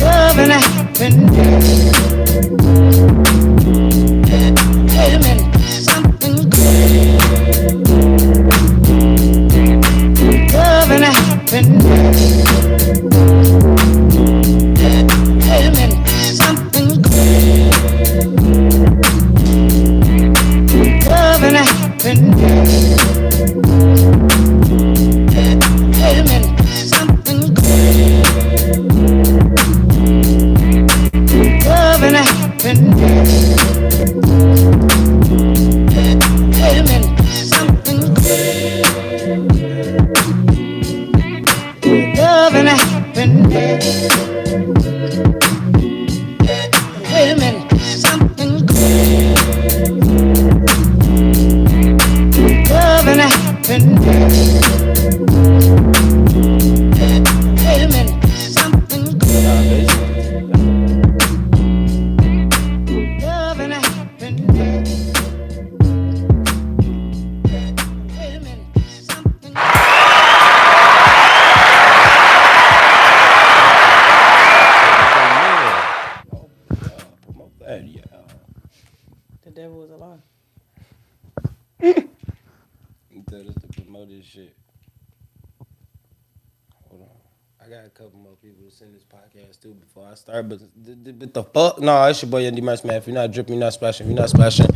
Love and happiness. Wait a minute, something good. Love and happiness. Wait a minute, something good. Love and happiness. Wait a minute, something good. Love and happiness. Wait a minute, something good. Love and happiness. Wait a minute, something good. Love and happiness. Wait a minute, something good. Love and happiness. Wait a minute, something. The devil was a lie. You tell us to promote this shit. Hold on. I got a couple more people to send this podcast to before I start, but the fuck? No, it's your boy Dmarks, man. If you're not dripping, you're not splashing. If you're not splashing,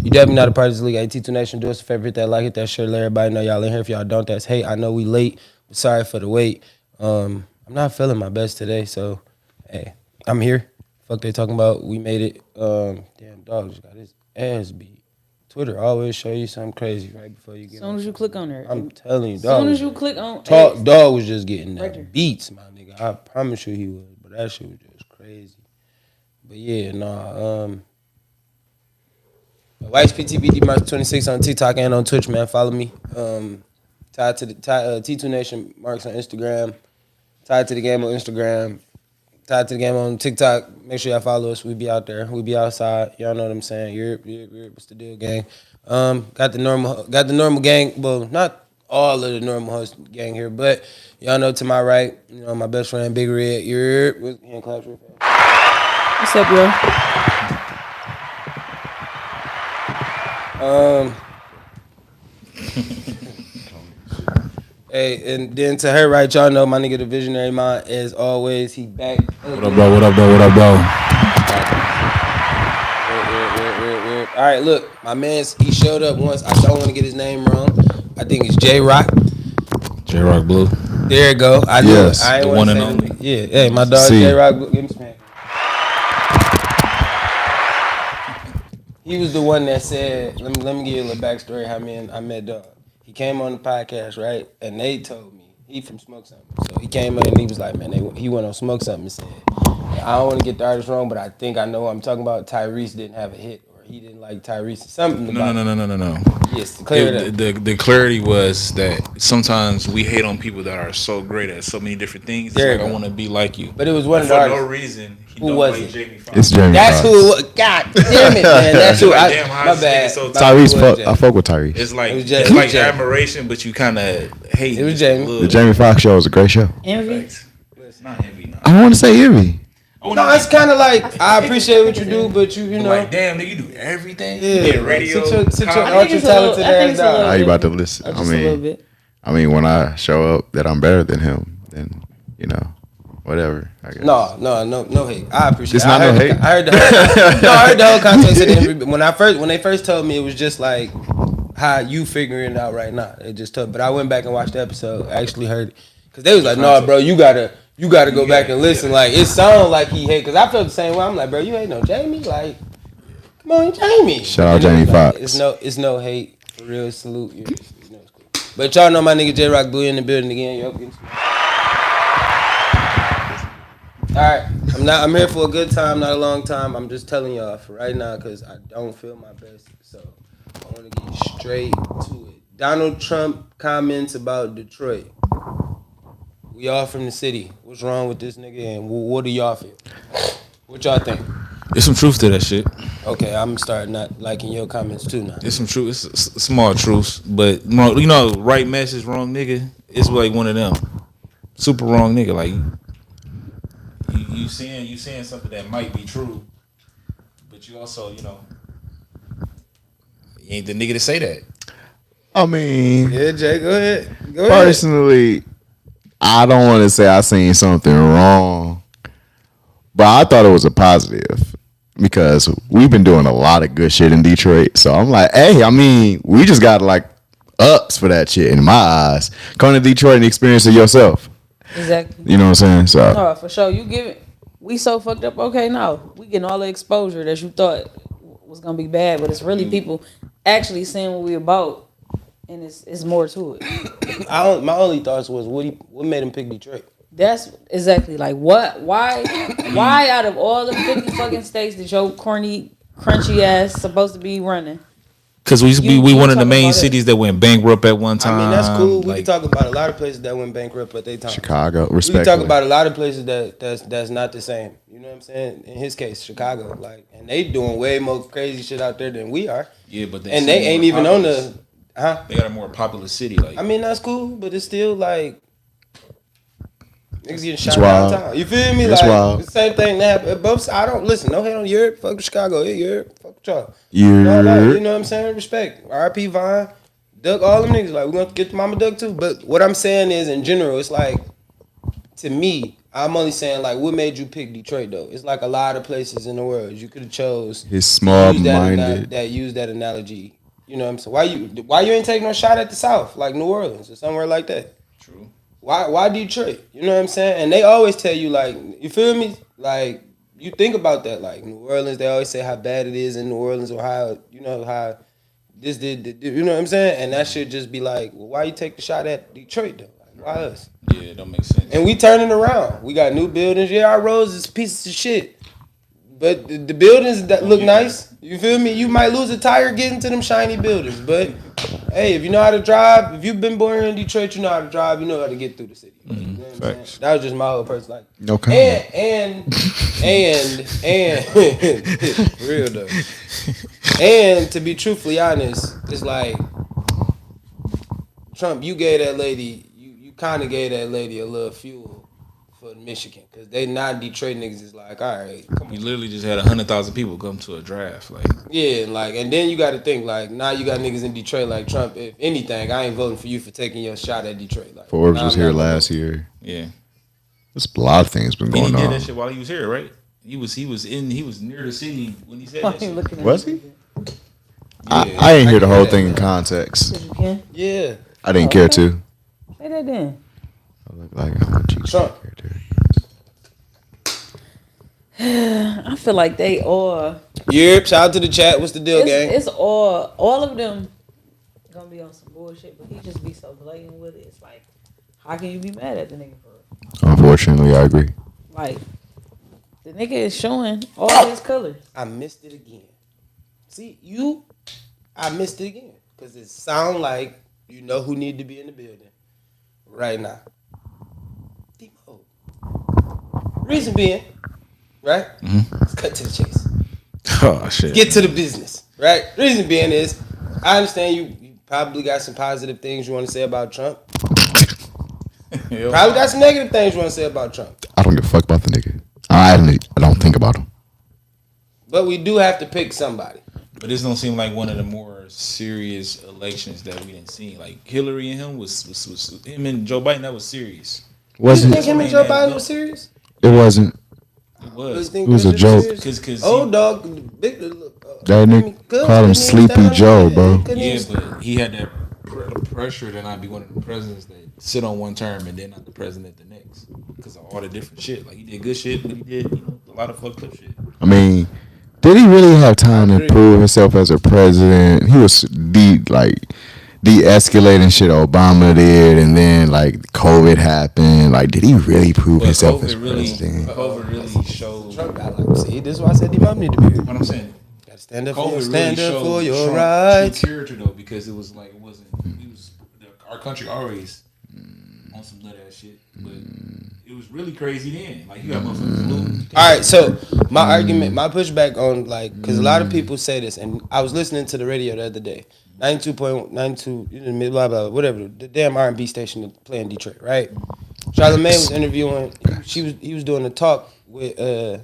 you definitely not a part of this league. AT2 Nation, do us a favor, hit that like, hit that share, let everybody know y'all in here. If y'all don't, that's hate. I know we late, but sorry for the wait. I'm not feeling my best today, so hey, I'm here. Fuck they talking about. We made it. Damn dog just got his ass beat. Twitter always show you something crazy right before you get. As soon as you click on there. I'm telling you, As dog. soon as you click on Talk, dog was just getting Right that there. beats, my nigga. I promise you he was, but that shit was just crazy. But yeah, YhptvDmarks226 on TikTok and on Twitch, man. Follow me. Tied to the T2 Nation Marks on Instagram. Tied to the game on Instagram. Tied to the game on TikTok. Make sure y'all follow us. We be out there. We be outside. Y'all know what I'm saying. Europe. What's the deal, gang? Got the normal gang. Well, not all of the normal host gang here, but y'all know to my right, you know, my best friend Big Red. Europe. Hand claps real fast. What's up, yo? Hey, and then to her right, y'all know my nigga the visionary mind as always. He back. What up, bro? What up, bro? What up, bro? All right, look, my man's he showed up once. I don't want to get his name wrong. I think it's J Rock. J Rock Blue. There you go. I knew Yes, it. I ain't the wanna one say and it. only. Yeah, hey, my dog See. J Rock Blue. Give me some hand. He was the one that said, let me give you a little backstory how I met dog. He came on the podcast, right? And they told me, he from Smoke Something. So he came in and he was like, man, he went on Smoke Something and said, I don't want to get the artist wrong, but I think I know what I'm talking about. Tyrese didn't have a hit, or he didn't like Tyrese. Something about No. Yes, clear it up. The clarity was that sometimes we hate on people that are so great at so many different things. There It's you like, I go. want to be like you. But it was one of For the no artists. reason, he Who don't was like it? Jamie Foxx. It's Jamie That's Foxx. who it was. God damn it, man. That's who Like, I, damn, how my is bad. this nigga so Tyrese, I fuck with Tyrese. It's like It was it's Jamie. like admiration, but you kind of hate. It was just Jamie. a little. The Jamie Foxx show was a great show. Envy? It's not heavy. No. I don't want to say envy. No, it's kind of like, I appreciate what you do, but you know. Like, damn, nigga, you do everything. Yeah, You get radio. sit your comedy. ultra talented ass down. How you about to listen? Just a little bit. I mean, when I show up that I'm better than him, then you know, whatever. I guess. No hate. I appreciate It's it. not I no heard hate. I heard the whole context of the interview. When they first told me, it was just like how you figuring it out right now. It just took. But I went back and watched the episode. I actually heard it because they was like, "No, bro, you gotta go back and listen." Like it sounded like he hate because I felt the same way. I'm like, bro, you ain't no Jamie. Like, come on, Jamie. Shout out But then Jamie it was like, Foxx. It's no hate for real. Salute you. You know, it's cool. But y'all know my nigga J Rock Blue in the building again. Yo, all right, I'm here for a good time, not a long time. I'm just telling y'all for right now because I don't feel my best. So I want to get straight to it. Donald Trump comments about Detroit. We all from the city. What's wrong with this nigga and what do y'all feel? What y'all think? There's some truth to that shit. Okay, I'm starting not liking your comments too now. There's some truth. It's small truths, but you know, right message, wrong nigga. It's like one of them. super wrong nigga. Like you saying something that might be true, but you also you ain't the nigga to say that. I mean, Yeah, Jay, go ahead. Personally, I don't want to say I seen something wrong, but I thought it was a positive because we've been doing a lot of good shit in Detroit. So I'm like, hey, I mean, we just got like ups for that shit in my eyes. Come to Detroit and experience it yourself. Exactly. You know what I'm saying? So No, for sure. You give it. We so fucked up. Okay, now we getting all the exposure that you thought was gonna be bad, but it's really people actually seeing what we about, and it's more to it. My only thoughts was what made him pick Detroit? That's exactly like what? Why out of all the 50 fucking states that your corny, crunchy ass supposed to be running? Cause we You one of the talking main about cities that went bankrupt at one time. I mean, that's cool. We Like, can talk about a lot of places that went bankrupt at their time. Chicago, We can respectfully. talk about a lot of places that's not the same. You know what I'm saying? In his case, Chicago, like, and they doing way more crazy shit out there than we are. yeah, but And they ain't even on the, huh? They got a more populous city. Like, I mean, that's cool, but it's still like niggas getting shot wild. downtown. You feel me? It's Like wild. the same thing that happened. Both. I don't listen. No hate on Europe. Fuck Chicago. Yeah, Europe. Fuck y'all. No, you know what I'm saying? Respect. R.I.P. Vine. Duck. All them niggas. Like we gonna get the Mama Duck too. But what I'm saying is, in general, it's like to me. I'm only saying like, what made you pick Detroit though? It's like a lot of places in the world you could have chose. His small-minded. That use that analogy. You know what I'm saying? Why you ain't taking no shot at the South like New Orleans or somewhere like that? true. Why Detroit? You know what I'm saying? And they always tell you like, you feel me? Like you think about that, like New Orleans. They always say how bad it is in New Orleans or how how this did. You know what I'm saying? And that should just be like, well, why you take the shot at Detroit though? Like, why us? Yeah, it don't make sense. And we turning around. We got new buildings. Yeah, our roads is pieces of shit. But the buildings that look nice, you feel me? You might lose a tire getting to them shiny buildings. But hey, if you know how to drive, if you've been born here in Detroit, you know how to drive. You know how to get through the city. You know what I'm saying? That was just my whole person. Like, No comment. And real though. And to be truthfully honest, it's like Trump. You gave that lady. You kind of gave that lady a little fuel for Michigan, because they not Detroit niggas is like, all right, come on. You literally just had 100,000 people come to a draft. Like, Yeah, like, and then you got to think like, now you got niggas in Detroit like Trump. If anything, I ain't voting for you for taking your shot at Detroit. Like, Forbes nah, was I'm here not gonna last vote. year. yeah. There's a lot of things been And he going did on. that shit while he was here, right? He was near the city when he said that shit. Looking at Was you. he? I didn't hear the whole thing in context. Yes, you can. Yeah, I didn't care to. Say that then. I look like I'm a cheap Trump. character. I feel like they all. Yep. Shout out to the chat. What's the deal, gang? It's all of them gonna be on some bullshit, but he just be so blatant with it. It's like, how can you be mad at the nigga for it? Unfortunately, I agree. Like, the nigga is showing all his colors. I missed it again. See, I missed it again because it sound like you know who need to be in the building right now. Demo. Reason being, right? Let's cut to the chase. Oh shit. Get to the business, right? Reason being is, I understand you probably got some positive things you want to say about Trump. Probably got some negative things you want to say about Trump. I don't give a fuck about the nigga. I don't think about him. But we do have to pick somebody. But this don't seem like one of the more serious elections that we didn't see. Like Hillary and him was him and Joe Biden, that was serious. You think him and Joe Biden was serious? It wasn't. It was. It was a joke. Cause Old dog, big. That nigga called him Sleepy Joe, bro. Yeah, but he had that pressure to not be one of the presidents that sit on one term and then not the president the next because of all the different shit. Like he did good shit, but he did a lot of fucked up shit. I mean, did he really have time to prove himself as a president? He was de-escalating shit Obama did, and then like COVID happened. Like, did he really prove himself as president? COVID really showed. Trump got like, see, this is why I said D-Mom need to be here. What I'm saying. Gotta stand up COVID for your Trump rights. true character though, because it was like our country always on some nut ass shit, but it was really crazy then. Like you got motherfuckers losing. All right, so my argument, my pushback on like, because a lot of people say this, and I was listening to the radio the other day, 92.92, blah blah, whatever, the damn R&B station playing Detroit, right? Charlamagne was interviewing. He was doing a talk with the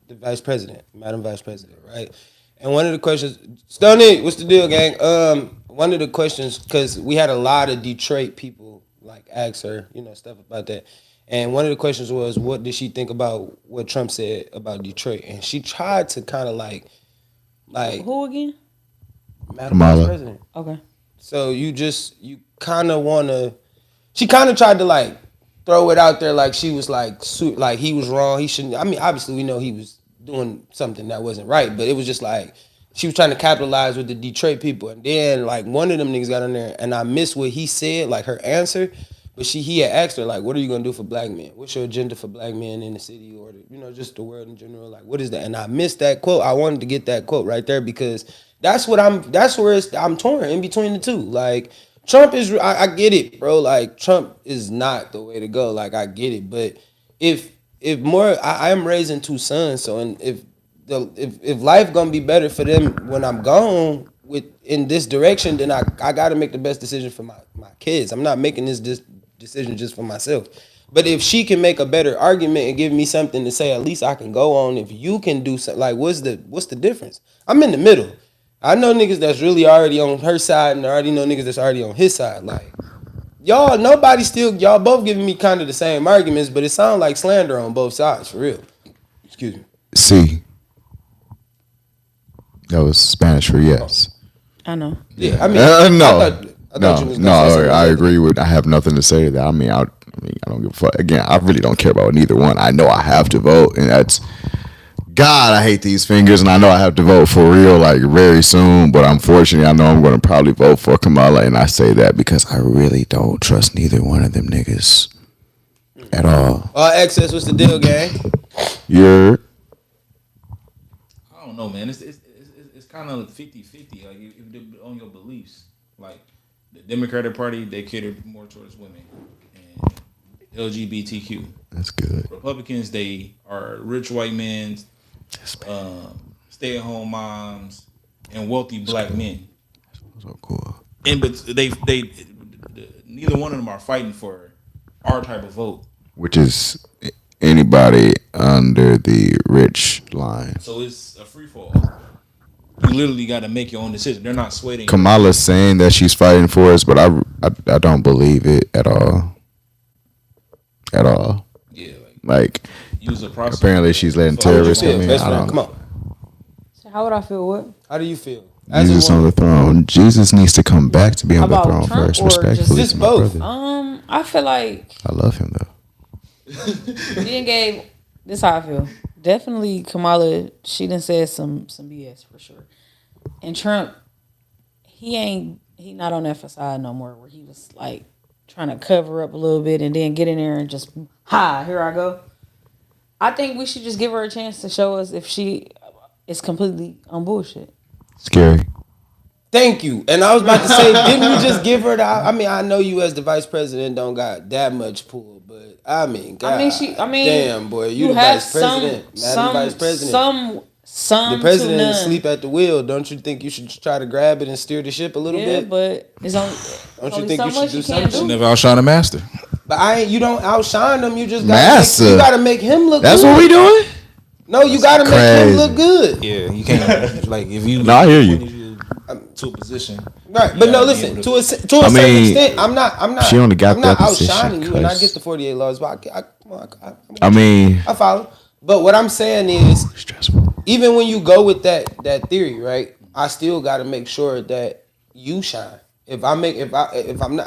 vice president, Madam Vice President, right? And one of the questions, Stoney, what's the deal, gang? One of the questions, because we had a lot of Detroit people like ask her, stuff about that. And one of the questions was, what did she think about what Trump said about Detroit? And she tried to kind of like Who again? Madam Kamala. Vice President. Okay. So you kind of want to. She kind of tried to like throw it out there like she was like he was wrong. He shouldn't. I mean, obviously we know he was doing something that wasn't right, but it was just like she was trying to capitalize with the Detroit people. And then like one of them niggas got on there, and I missed what he said, like her answer. But he had asked her like, "What are you gonna do for black men? What's your agenda for black men in the city or just the world in general? Like, what is that?" And I missed that quote. I wanted to get that quote right there because that's where I'm torn in between the two. Like Trump is, I get it, bro. Like Trump is not the way to go. Like I get it, but if more, I am raising two sons, so and if life gonna be better for them when I'm gone in this direction, then I got to make the best decision for my kids. I'm not making this decision just for myself. But if she can make a better argument and give me something to say, at least I can go on. If you can do something, like what's the difference? I'm in the middle. I know niggas that's really already on her side, and I already know niggas that's already on his side. Like y'all both giving me kind of the same arguments, but it sounds like slander on both sides for real. Excuse me. See, that was Spanish for yes. I know. Yeah, I mean, No, I thought you was gonna say something I like agree with. I have nothing to say to that. I mean, I don't give a fuck. Again, I really don't care about neither one. I know I have to vote, and that's God. I hate these fingers, and I know I have to vote for real, like very soon. But unfortunately, I know I'm going to probably vote for Kamala, and I say that because I really don't trust neither one of them niggas at all. Access, what's the deal, gang? You're. I don't know, man. It's kind of 50-50. Like if on your beliefs, like the Democratic Party, they cater more towards women and LGBTQ. That's good. Republicans, they are rich white men, stay-at-home moms, and wealthy black men. So cool. But they neither one of them are fighting for our type of vote. Which is anybody under the rich line. So it's a free fall. You literally got to make your own decision. They're not swaying. Kamala's saying that she's fighting for us, but I don't believe it at all. At all. Yeah. Like use a process. apparently she's letting terrorists come in. Best I friend, don't come know. on. So how would I feel? What? How do you feel? Jesus on the throne. Jesus needs to come back to be on the About throne Trump first. or Respectfully, just to my both? brother. I feel like I love him though. she didn't gave. This how I feel. Definitely Kamala. She done said some BS for sure. And Trump, he not on that facade no more. Where he was like trying to cover up a little bit and then get in there and just here I go. I think we should just give her a chance to show us if she is completely on bullshit. Scary. Thank you. And I was about to say, didn't we just give her the? I mean, I know you as the vice president don't got that much pull, but I mean, God, damn boy, you the vice president, Madam Vice President. Some the president to is none. asleep at the wheel. Don't you think you should try to grab it and steer the ship a little Yeah, bit? but it's only. Don't you only think so you should much do you can't something? Never outshine a master. But you don't outshine them. You just Master. you gotta make him look. That's good. what we doing? No, you gotta make crazy. him look good. Yeah, you can't like if you. No, I hear you. To a position, Right, but no, listen. To a certain extent, I'm not. She only got I'm not that position outshining you, and I 'cause- get the 48 laws. But I I follow. But what I'm saying is, stressful. even when you go with that theory, right? I still got to make sure that you shine. If I'm not,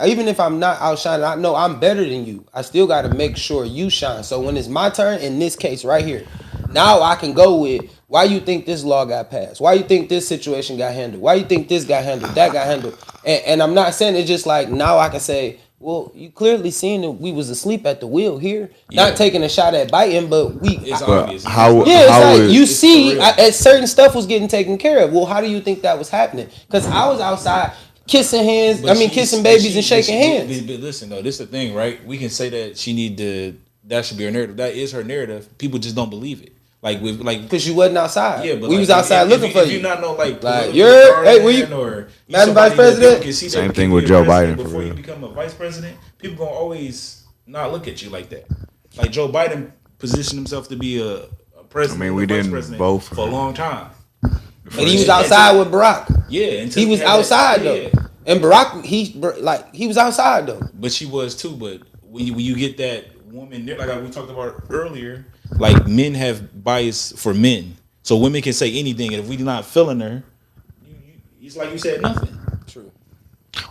even if I'm not outshining, I know I'm better than you. I still got to make sure you shine. So when it's my turn, in this case right here, now I can go with why you think this law got passed, why you think this situation got handled, why you think this got handled, that got handled, and I'm not saying it's just like now I can say, well, you clearly seen that we was asleep at the wheel here, not taking a shot at biting, but it's obvious. you see, at certain stuff was getting taken care of. Well, how do you think that was happening? Because I was outside kissing hands. Kissing babies and shaking hands. But listen, though, this is the thing, right? We can say that that should be her narrative. That is her narrative. People just don't believe it. Because you wasn't outside. Yeah, but we was outside looking for you. You not know you're were you Madam Vice President? Same thing with Joe Biden before for real. you become a vice president. People gonna always not look at you like that. Like Joe Biden positioned himself to be a president. I mean, we vice didn't president vote for a long time. And he was outside with Barack. Yeah, He was outside though. And Barack, he was outside though. But she was too. But when you get that woman, like we talked about earlier, like men have bias for men, so women can say anything, and if we're not feeling her, it's like you said nothing. True.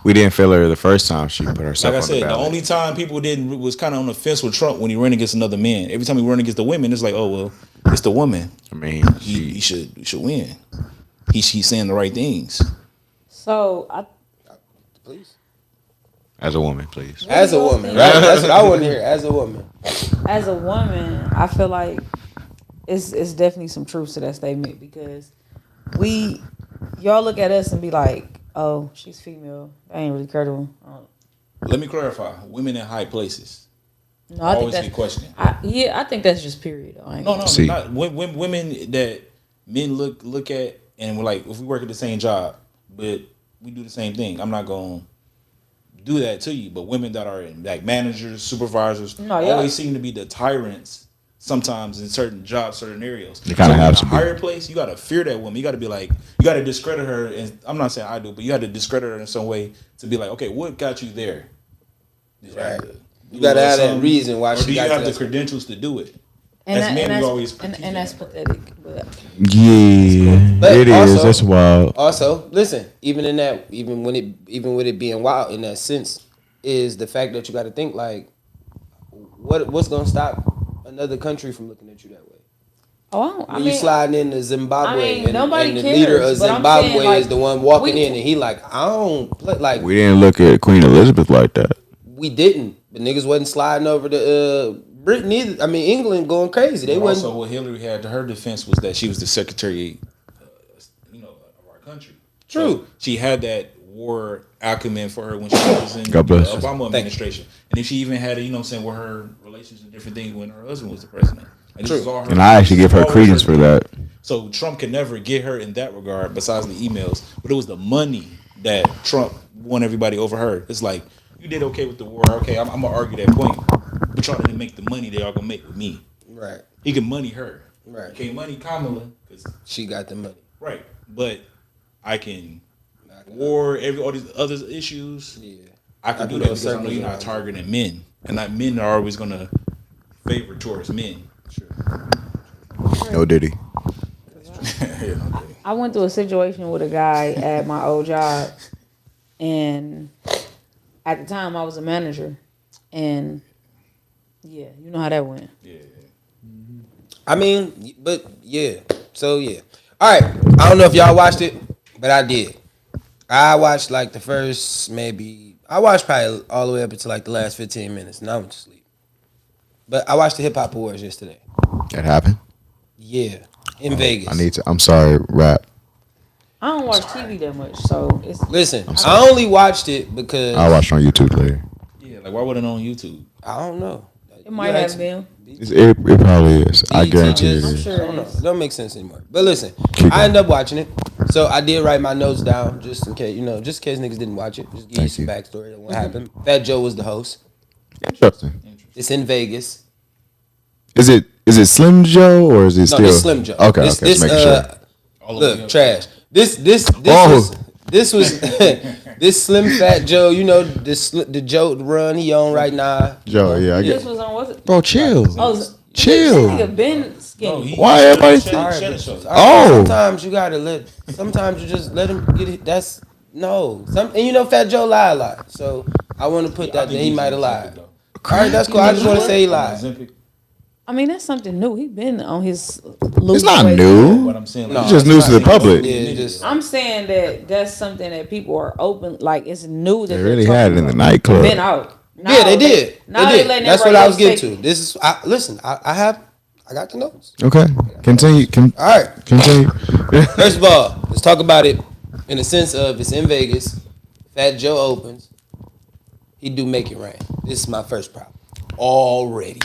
We didn't feel her the first time she put herself. Like I on said, the ballot. only time people didn't was kind of on the fence with Trump when he ran against another man. Every time he ran against the women, it's like, oh well, it's the woman. I mean, He should win. He's saying the right things. So Please. as a woman, please. As a woman, right? That's what I want to hear. As a woman. as a woman, I feel like it's definitely some truth to that statement because y'all look at us and be like, oh, she's female. I ain't really credible. Let me clarify: women in high places. No, I think Always that's get questioned. I think that's just period. No, See. not women that men look at and we're like, if we work at the same job, but we do the same thing, I'm not gonna do that to you. But women that are in, like managers, supervisors, always seem to be the tyrants. Sometimes in certain jobs, certain areas, You kinda have to in a be. higher place. You gotta fear that woman. You gotta be like, you gotta discredit her. And I'm not saying I do, but you had to discredit her in some way to be like, okay, what got you there? Right. You gotta have that reason why or she do you got have to the credentials to do it? And, As men, we that's, always and that's pathetic. But Yeah, But it is. also- That's wild. Also, listen, even with it being wild in that sense, is the fact that you got to think like, what's gonna stop another country from looking at you that way? When you sliding into Zimbabwe and nobody the cares, leader of but I'm Zimbabwe saying, like, is the one walking in and he like, I don't play like We didn't look at Queen Elizabeth like that. we didn't, but niggas wasn't sliding over to Britain either. I mean England going crazy. They But wasn't. also, what Hillary had to her defense was that she was the secretary, of our country. True. So she had that war acumen for her when she was in the God bless. Obama administration, and if she even had it, with her relations and different things when her husband was the president. And this was all her. And I actually give her this was credence always for that. So Trump can never get her in that regard, besides the emails. But it was the money that Trump won everybody over her. It's like, you did okay with the war. Okay, I'm gonna argue that point. But y'all didn't make the money they all gonna make with me. Right. He can money her. Right. He can't money Kamala because She got the money. right. But I can war all these other issues. Yeah. I can do that because I know you're not targeting men, and that men are always gonna favor towards men. No Diddy. I went through a situation with a guy at my old job, and at the time I was a manager, and yeah, you know how that went. Yeah. I mean, but yeah. So yeah. All right. I don't know if y'all watched it, but I did. I watched like the first I watched probably all the way up until like the last 15 minutes, and I went to sleep. But I watched the Hip Hop Awards yesterday. That happened. Yeah, in Vegas. I'm sorry, rap. I don't watch TV that much, so it's Listen, I only watched it because I'll watch it on YouTube later. Yeah, like why would it on YouTube? I don't know. it might have been. It probably is. I guarantee it just- I'm is. sure I don't know. it is. It don't make sense anymore. But listen, Keep I ended going. up watching it. So I did write my notes down just in case, just in case niggas didn't watch it. Just give you Thank some you. backstory on what happened. Fat Joe was the host. Interesting. It's in Vegas. Is it Slim Joe or is it No, still? this Slim Joe. Okay, This, okay. Just making sure. All the way look, up. trash. This Oh. was this Slim Fat Joe. The Joe run he on right now. Joe, yeah, I This get. was on what's it? Bro, chill. Oh, Chill. This nigga been skinny. Why everybody- Oh. Sometimes you gotta sometimes you just let him get it. That's no. And Fat Joe lie a lot. So I want to put that he might have lied. All right, that's cool. I just want to say he lied. I mean, that's something new. He been on his loose It's not weight. new. What I'm saying, No, It's just it's news to not the public. Yeah, it's just I'm saying that's something that people are open. Like it's new that They they're really talking had it in the about. nightclub. Been out. Now yeah, they did. Now They did. letting That's what everybody I was else getting take to. it. This is listen. I got the notes. Okay, continue. All right. Continue. First of all, let's talk about it in the sense of it's in Vegas. Fat Joe opens. He do make it rain. This is my first problem. Already.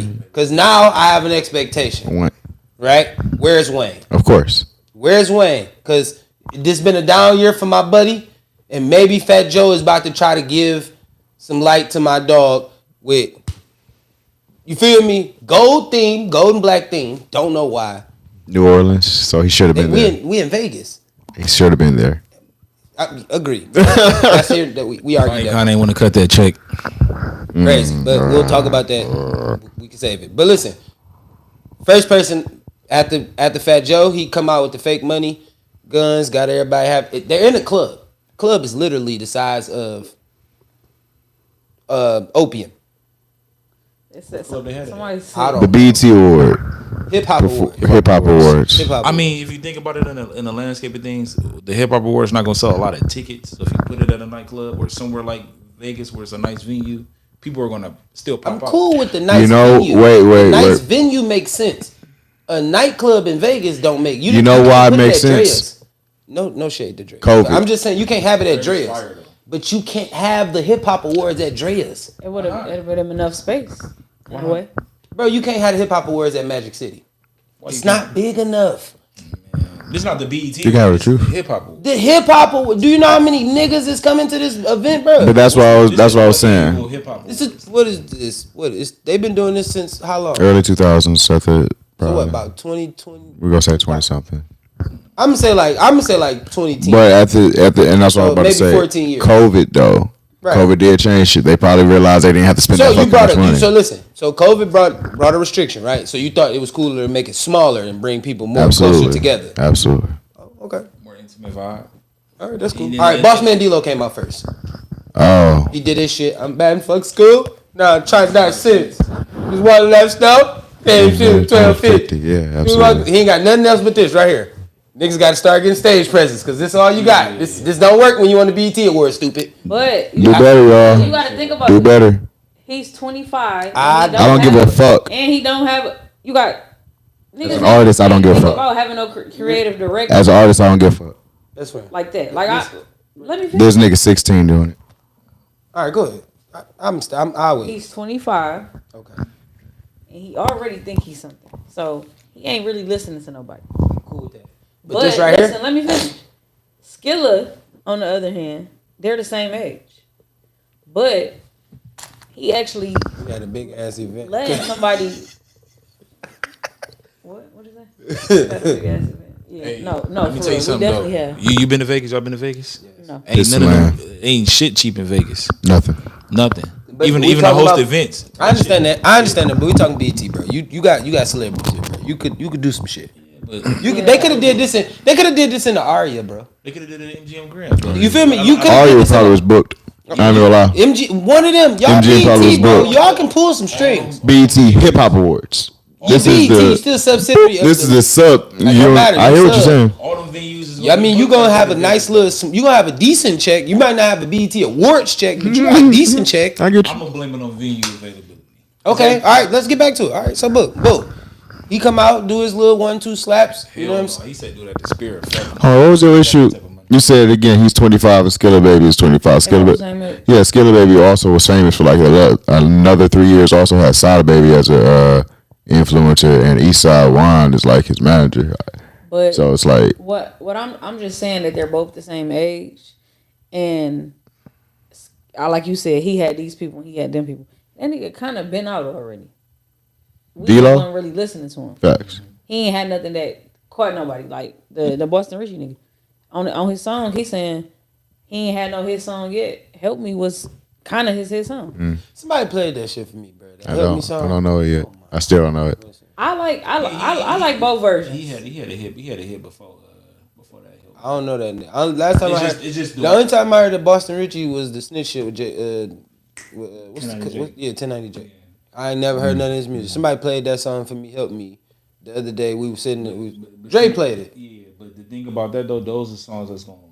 Because now I have an expectation. Right? Where's Wayne? Of course. Where's Wayne? Because this been a down year for my buddy. And maybe Fat Joe is about to try to give some light to my dog with, you feel me? Gold theme, gold and black theme. Don't know why. New Orleans, so he should have been there. We in Vegas. He should have been there. I agree. That's here that we argue that. Icon ain't want to cut that check. Crazy, but we'll talk about that. We can save it. But listen, first person after Fat Joe, he come out with the fake money, guns, got everybody they're in a club. Club is literally the size of opium. Somebody The BET Award. Hip Hop Awards. Hip Hop Awards. I mean, if you think about it in the landscape of things, the Hip Hop Awards not gonna sell a lot of tickets. So if you put it at a nightclub or somewhere like Vegas where it's a nice venue, people are gonna still pop out. I'm cool with the nice venue. Wait. Venue makes sense. A nightclub in Vegas don't make you know why it makes sense? No shade to Dre. COVID. I'm just saying you can't have it at Dre's. But you can't have the Hip Hop Awards at Dre's. It would have been enough space. Anyway. Bro, you can't have the Hip Hop Awards at Magic City. It's not big enough. This is not the BET. You can have the truth. Hip Hop. The Hip Hop Awards. Do you know how many niggas is coming to this event, bro? But that's what I was saying. This is what is this? What is they've been doing this since how long? Early 2000s, so So what about 2020? We're gonna say 20 something. I'm gonna say like 2010. But at the and that's what I was about to maybe say. 14 years. COVID though. Right. COVID did change shit. They probably realized they didn't have to spend that fucking much money. So listen. So COVID brought a restriction, right? So you thought it was cooler to make it smaller and bring people more closer together. Absolutely. Oh, okay. More intimate vibe. All right, that's cool. All right, Boss Man D-Lo came out first. Oh. He did his shit. I'm bad and fuck school. Nah, trying not since. Just one left stop. Pay shit 1250. Yeah, absolutely. He ain't got nothing else but this right here. Niggas got to start getting stage presence because this is all you got. This don't work when you want the BET award, stupid. But do better, y'all. You got to think about do better. He's 25. I don't give a fuck. And he don't have. You got. As an artist, I don't give a fuck. About having no creative director. As an artist, I don't give a fuck. That's right. Like that. Like let me finish. This nigga 16 doing it. All right, go ahead. I will. He's 25. Okay. And he already think he's something. So he ain't really listening to nobody. Cool with that. But this right listen, here. let me finish. Skilla, on the other hand, they're the same age. But he actually had a big ass event. let somebody. What is that? Had a big ass event. Yeah. Hey, no. Let me tell you something though. You been to Vegas? Y'all been to Vegas? Yes. No. Ain't none of them. Ain't shit cheap in Vegas. Nothing. But Even we to talking host about- events. I understand that, but we talking BT, bro. You got celebrity shit, bro. You could do some shit. But They could have did this in the Aria, bro. they could have did it in MGM Grand. Bro. You feel me? You could Aria probably was booked. I ain't gonna lie. one of them. Y'all MGM probably BT, was bro. booked. Y'all can pull some strings. BET Hip Hop Awards. This is BET still subsidiary. This is the sub. Like, no matter, I hear what sub. you're saying. All them venues is Yeah, I mean, you gonna have a nice little. You gonna have a decent check. You might not have a BET Awards check, but you got a decent check. I get you. I'm gonna blame it on venue availability. Okay, all right. Let's get back to it. All right, so book. He come out, do his little 1-2 slaps. You know what I'm saying? He said do that to Spirit. Oh, what was your issue? You said again he's 25 and Skilla Baby is 25. Skilla Baby also was famous for like another 3 years. Also had Sada Baby as a influencer, and Eastside Wine is like his manager. But so it's like what I'm just saying that they're both the same age, and like you said, he had these people, he had them people. That nigga kind of been out already. We D-Lo? wasn't really listening to him. Facts. He ain't had nothing that caught nobody. Like the Boston Richie nigga on his song, he saying he ain't had no hit song yet. Help Me was kind of his hit song. Somebody played that shit for me, bro. I don't know it yet. I still don't know it. I like both versions. He had a hit before that. I don't know that. Last time It's just the only time I heard the Boston Richie was the snitch shit with 1090J. Yeah. I ain't never heard none of his music. Somebody played that song for me, Help Me. The other day we were sitting there, Dre played it. Yeah, but the thing about that though, those are songs that's gonna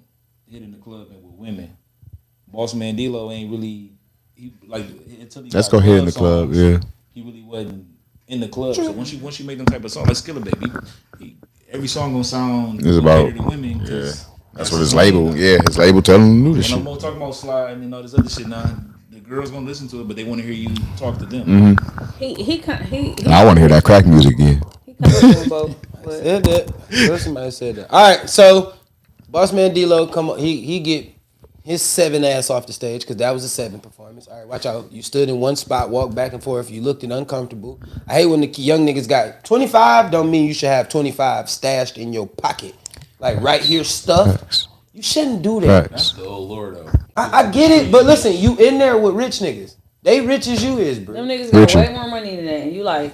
hit in the club and with women. Boss Man D-Lo ain't really until he Let's got go hit in the songs, club, yeah. He really wasn't in the club. So once you make them type of songs like Skilla Baby, every song gonna sound It's about better than women. Yeah. That's what his label. Yeah, his label telling him to do this And shit. I'm more talking about slide and all this other shit now. The girls gonna listen to it, but they want to hear you talk to them. He I want to hear that crack music again. He kind of doing both. But Said that. Somebody said that. All right, so Boss Man D-Lo come on. He get his 7 ass off the stage because that was a 7 performance. All right, watch out. You stood in one spot, walked back and forth. You looked uncomfortable. I hate when the young niggas got 25. Don't mean you should have 25 stashed in your pocket, like right here stuffed. You shouldn't do that. That's the old lord though. I get it, but listen, you in there with rich niggas. They rich as you is, bro. Them niggas got way more money than that, and you like.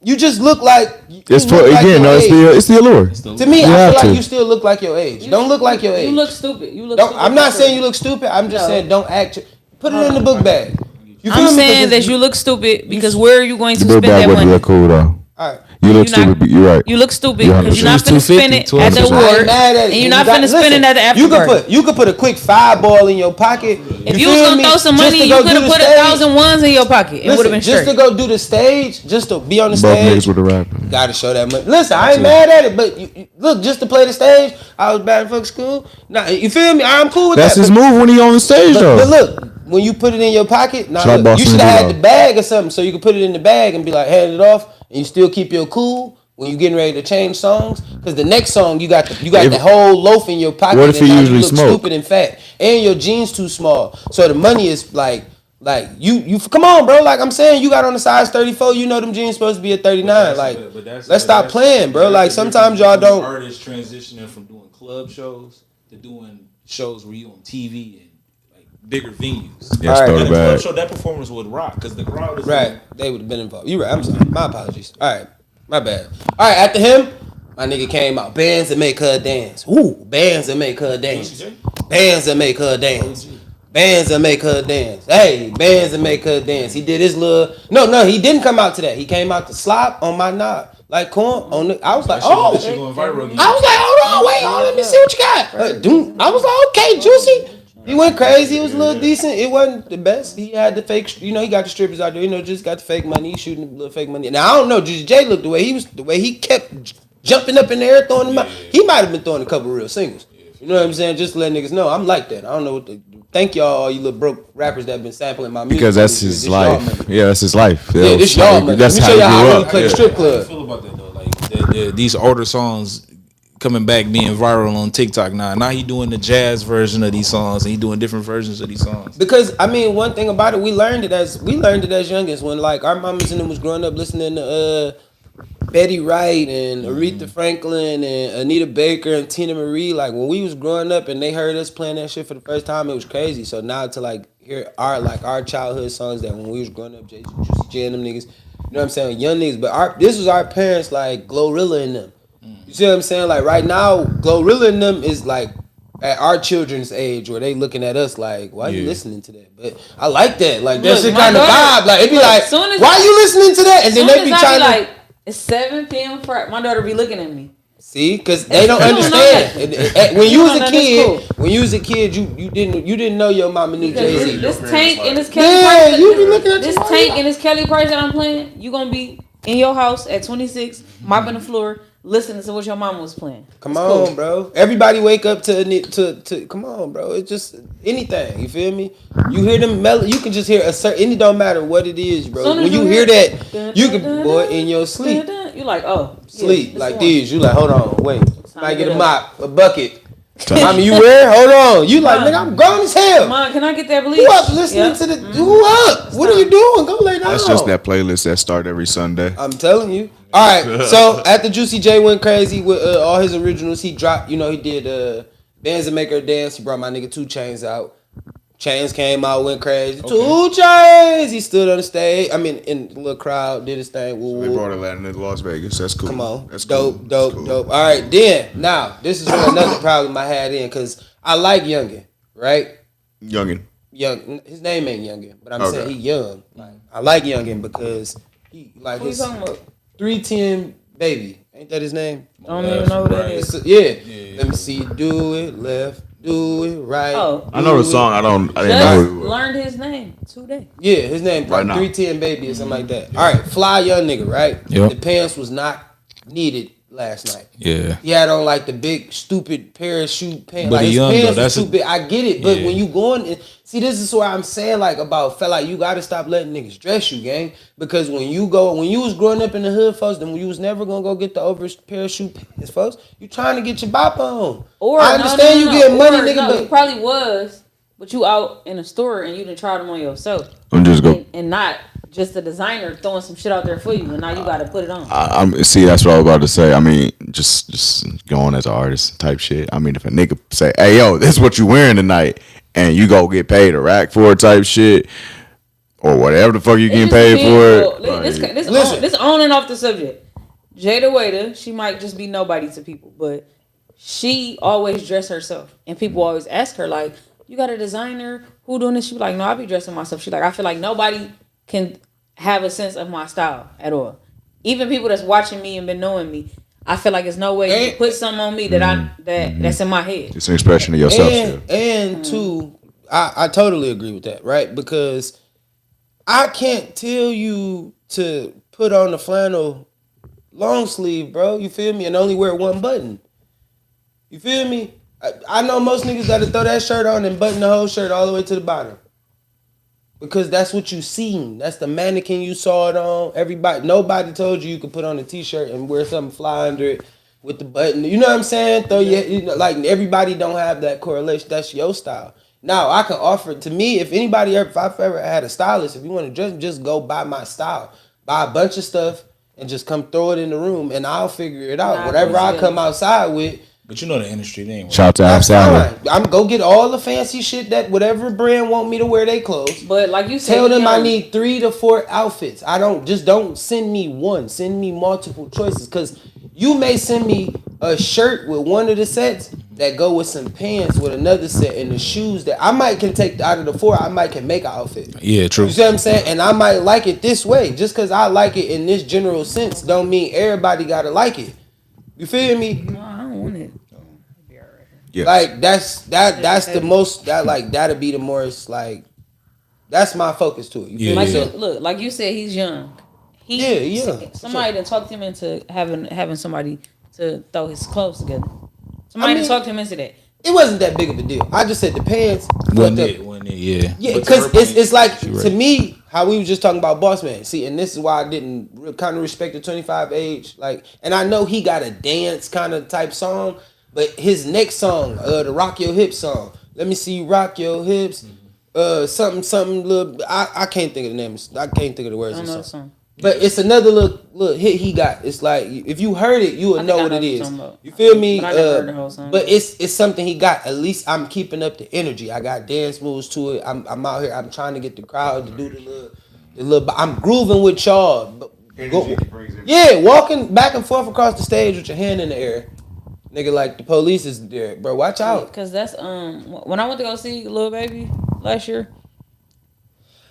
You just look like it's for again. No, it's the allure. To me, I feel like you still look like your age. Don't look like your age. You look stupid. I'm not saying you look stupid. I'm just saying don't act. Put it in the book bag. I'm saying that you look stupid because where are you going to spend that money? Look cool though. All right. You look stupid. You're right. You look stupid because you're not finna spend it at the award, and you're not finna spend it at the after party. You could put a quick $5 in your pocket. If you was gonna throw some money, you could have put 1,000 ones in your pocket. It would have been straight. Just to go do the stage, just to be on the Both stage. niggas with the rapper. Gotta show that money. Listen, I ain't mad at it, but look, just to play the stage, I was bad in fucking school. Nah, you feel me? I'm cool with that. That's his move when he on the stage though. But look, when you put it in your pocket, you should have had the bag or something, so you could put it in the bag and be like, hand it off, and you still keep your cool. When you getting ready to change songs, because the next song you got the whole loaf in your pocket. What if and he now usually you look smoke? stupid and fat, and your jeans too small, so the money is like you come on, bro. Like I'm saying, you got on the size 34. You know them jeans supposed to be at 39. Let's stop playing, bro. Like sometimes y'all don't. Artists transitioning from doing club shows to doing shows where you on TV and like bigger venues. Yeah, right. And the club show, that performance would rock because the crowd is right. They would have been involved. You right. I'm sorry. My apologies. All right. My bad. All right, after him, my nigga came out. Bands that make her dance. Ooh, bands that make her dance. Bands that make her dance. Bands that make her dance. Hey, bands that make her dance. He did his little. No, he didn't come out to that. He came out to slop on my knob. Like corn on the. I was like, oh. That shit going viral again. I was like, hold on, wait, let me see what you got. I was like, okay, Juicy. He went crazy. It was a little decent. It wasn't the best. He had the fake, he got the strippers out there. Just got the fake money. He shooting the little fake money. Now I don't know. Juicy J looked the way he kept jumping up in the air, throwing them out. He might have been throwing a couple real singles. You know what I'm saying? Just to let niggas know, I'm like that. I don't know what. Thank y'all, all you little broke rappers that have been sampling my music. Because that's his life. Yeah, that's his life. Yeah, this y'all money. That's how you grew up. Really play the strip club. I feel about that though. Like these older songs coming back being viral on TikTok now. Now he doing the jazz version of these songs and he doing different versions of these songs. Because I mean, one thing about it, we learned it as youngins when like our mamas and them was growing up listening to Betty Wright and Aretha Franklin and Anita Baker and Tina Marie. Like when we was growing up and they heard us playing that shit for the first time, it was crazy. So now to like hear our childhood songs that when we was growing up, Juicy J and them niggas, you know what I'm saying, young niggas. But this was our parents like Glorilla and them. You see what I'm saying? Like right now, Glorilla and them is like at our children's age where they looking at us like, why are you listening to that? But I like that. Like that shit kind of vibe. Like it be like, why you listening to that? And then they be trying to like, it's 7 p.m. My daughter be looking at me. See, because they don't understand. When you was a kid, you didn't know your mama knew Jay-Z. This Tank and this Kelly Price. You be looking at this Tank and this Kelly Price that I'm playing. You gonna be in your house at 26, mopping the floor, listening to what your mama was playing. Come on, bro. Everybody wake up to come on, bro. It's just anything. You feel me? You hear them you can just hear a certain. It don't matter what it is, bro. When you hear that, you can boy in your sleep. You like, oh, sleep like these. You like, hold on, wait. I get a mop, a bucket. Mommy, you where? Hold on. You like, nigga, I'm grown as hell. Mom, can I get that bleach? Who up listening to the? Who up? What are you doing? Go lay down. That's just that playlist that start every Sunday. I'm telling you. All right. So after Juicy J went crazy with all his originals, he dropped. He did Bands That Make Her Dance. He brought my nigga 2 Chainz out. Chainz came out, went crazy. Okay. 2 Chainz. He stood on the stage. I mean, in the little crowd, did his thing. So they brought Atlanta to Las Vegas. That's cool. Come on. That's dope. Cool. All right, then. Now, this is another problem I had because I like Youngin, right? Youngin. His name ain't Youngin, but I'm saying he young. Like, I like Youngin because he like his 310 baby. Ain't that his name? I don't even know what that is. Yeah. Let me see you do it left. Do it right. Oh, I know the song. I didn't know who it was. Learned his name today. Yeah, his name like 310 baby or something like that. Yeah. All right, fly young nigga, right? Yep. The pants was not needed last night. Yeah. He had on like the big stupid parachute pants. But like his young, pants though, was too big. I get it, but when you going, see, this is what I'm saying like about fella. Like, you gotta stop letting niggas dress you, gang. Because when you was growing up in the hood, folks, then you was never gonna go get the over parachute pants, folks. You trying to get your bop on. Or I understand you getting money, nigga, but he probably was. but you out in a store and you done tried them on yourself. I'm just go. And not just the designer throwing some shit out there for you, and now you got to put it on. I'm see. That's what I was about to say. I mean, just going as an artist type shit. I mean, if a nigga say, "Hey, yo, this is what you wearing tonight," and you go get paid a rack for it type shit, or whatever the fuck you getting paid for it. This on and off the subject. Jada Waiter, she might just be nobody to people, but she always dress herself, and people always ask her like, "You got a designer? Who doing this?" She be like, "No, I be dressing myself." She like, "I feel like nobody can have a sense of my style at all. Even people that's watching me and been knowing me, I feel like there's no way you can put something on me that's in my head." It's an expression of yourself. And two, I totally agree with that, right? Because I can't tell you to put on the flannel long sleeve, bro. You feel me? And only wear one button. You feel me? I know most niggas gotta throw that shirt on and button the whole shirt all the way to the bottom. Because that's what you seen. That's the mannequin you saw it on. Nobody told you could put on a t-shirt and wear something fly under it with the button. You know what I'm saying? Like everybody don't have that correlation. That's your style. Now I can offer to me if I've ever had a stylist, if you want to just go buy my style, buy a bunch of stuff and just come throw it in the room and I'll figure it out. Whatever I come outside with. But you know the industry, they ain't. Shout out to Al Salad. I'm go get all the fancy shit that whatever brand want me to wear they clothes. But like you said, tell them I need 3 to 4 outfits. Don't send me one. Send me multiple choices. Cause you may send me a shirt with one of the sets that go with some pants with another set and the shoes that I might can take out of the 4. I might can make an outfit. Yeah, true. You see what I'm saying? And I might like it this way. Just cause I like it in this general sense, don't mean everybody gotta like it. You feel me? No, I don't want it. Yeah. Like that's the most that'll be the most like that's my focus to it. You feel me? Look, like you said, he's young. Somebody done talked him into having somebody to throw his clothes together. Somebody done talked him into that. It wasn't that big of a deal. I just said the pants. Wasn't it? Yeah. Yeah, because it's like to me how we was just talking about Boss Man. See, and this is why I didn't kind of respect the 25 age. Like, and I know he got a dance kind of type song. But his next song, the Rock Your Hips song, let me see you rock your hips, something little. I can't think of the name. I can't think of the words of the song. But it's another little hit he got. It's like if you heard it, you would know what it is. You feel me? But I never heard the whole song. But it's something he got. At least I'm keeping up the energy. I got dance moves to it. I'm out here. I'm trying to get the crowd to do the little. I'm grooving with y'all. Walking back and forth across the stage with your hand in the air. Nigga, like the police is there, bro. Watch out. Cause that's when I went to go see Lil Baby last year,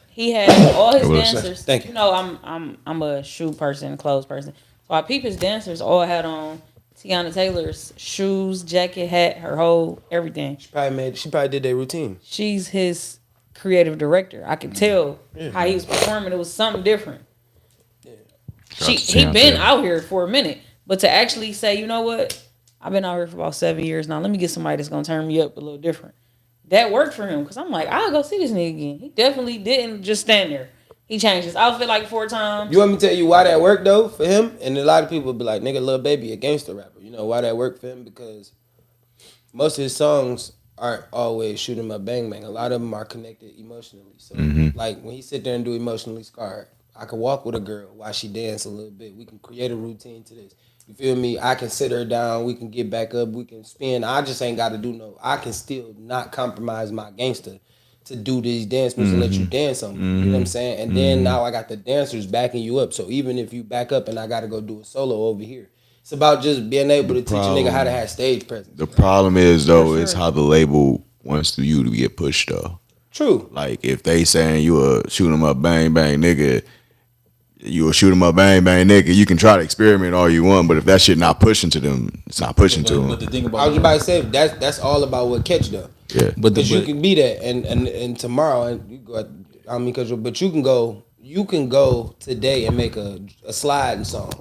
he had all his dancers. Thank you. You know, I'm a shoe person, clothes person. So I peep his dancers all had on Tiana Taylor's shoes, jacket, hat, her whole everything. She probably did their routine. She's his creative director. I could tell how he was performing. It was something different. Yeah. He been out here for a minute, but to actually say, you know what? I've been out here for about 7 years now. Let me get somebody that's gonna turn me up a little different. That worked for him because I'm like, I'll go see this nigga again. He definitely didn't just stand there. He changed his outfit like 4 times. You want me to tell you why that worked though for him? And a lot of people be like, nigga, Lil Baby a gangster rapper. You know why that worked for him? Because most of his songs aren't always shoot 'em up, bang bang. A lot of them are connected emotionally. So like when he sit there and do Emotionally Scarred, I can walk with a girl while she dance a little bit. We can create a routine to this. You feel me? I can sit her down. We can get back up. We can spin. I just ain't got to do I can still not compromise my gangster to do these dance moves and let you dance on me. You know what I'm saying? And then now I got the dancers backing you up. So even if you back up and I got to go do a solo over here, it's about just being able to teach a nigga how to have stage presence. The problem is though, is how the label wants you to get pushed though. True. Like if they saying you a shoot 'em up, bang bang nigga. You will shoot 'em up, bang bang, nigga. You can try to experiment all you want, but if that shit not pushing to them, it's not pushing to them. But the thing about I was about to say that's all about what catch though. Yeah, but you can be that, and tomorrow, and you go. I mean, but you can go today and make a sliding song,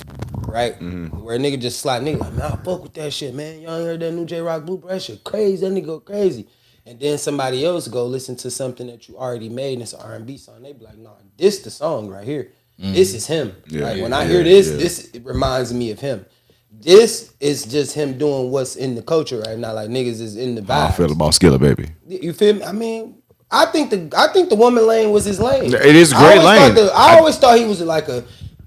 right? Where a nigga just slide, nigga like, man, I fuck with that shit, man. Y'all ain't heard that new J Rock Blueprint? That shit crazy. That nigga go crazy. And then somebody else go listen to something that you already made and it's an R&B song. They be like, nah, this the song right here. This is him. When I hear this it reminds me of him. This is just him doing what's in the culture right now. Like niggas is in the vibe. I feel about Skilla Baby. You feel me? I mean, I think the woman lane was his lane. It is a great lane. I always thought he was like a.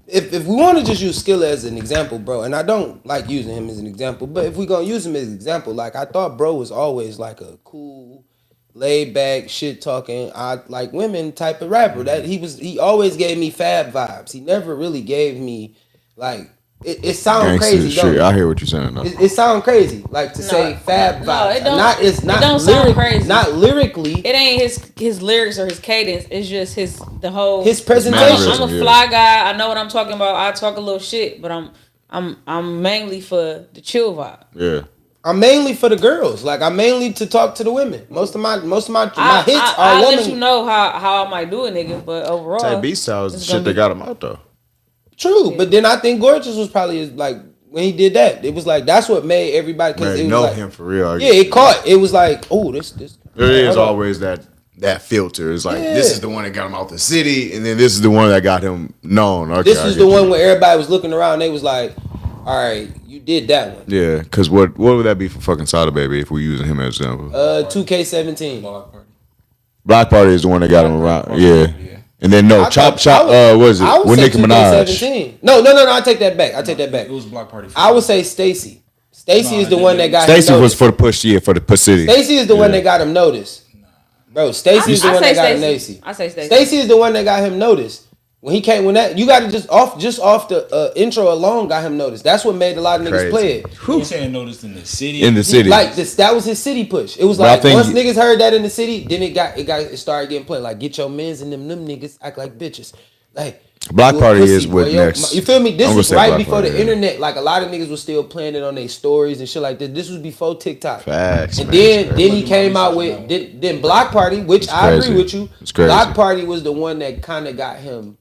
If we want to just use Skilla as an example, bro, and I don't like using him as an example, but if we gonna use him as an example, like I thought, bro was always like a cool, laid back, shit talking, I like women type of rapper. That he always gave me Fab vibes. He never really gave me like. It sounds crazy. Shit. I hear what you're saying. It sounds crazy, like to say Fab vibes. No, it don't. It's not. It don't sound crazy. Not lyrically. It ain't his lyrics or his cadence. It's just the whole his presentation. I'm a fly guy. I know what I'm talking about. I talk a little shit, but I'm mainly for the chill vibe. Yeah. I'm mainly for the girls. Like I'm mainly to talk to the women. Most of my hits are I'll women. let you know how I might do a nigga, but overall, Type beat style is the shit that got him out though. True, but then I think Gorgeous was probably like when he did that. It was like that's what made everybody because it was like, him for real. Yeah, it caught. It was like, oh, this. There is always that filter. It's like this is the one that got him out the city, and then this is the one that got him known. Okay, this is the one where everybody was looking around. They was like, all right, you did that one. Yeah, because what would that be for fucking Sada Baby if we're using him as an example? 2K17. Block Party is the one that got him around. Yeah. And then Chop. What is it? With Nicki Minaj. No. I take that back. It was Block Party. I would say Stacy. Stacy is the one that got. Stacy was for the push. Yeah, for the push city. Stacy is the one that got him noticed. Bro, Stacy is the one that got him noticed. I say Stacy. Stacy is the one that got him noticed. When he came, you got to just off the intro alone got him noticed. That's what made a lot of niggas play it. You saying noticed in the city? In the city, like this, that was his city push. It was like once niggas heard that in the city, then it started getting played. Like get your mans and them niggas act like bitches. Like Block Party is what next. You feel me? This was right before the internet. Like a lot of niggas was still playing it on their stories and shit like that. This was before TikTok. Facts. And then he came out with then Block Party, which I agree with you. Block Party was the one that kind of got him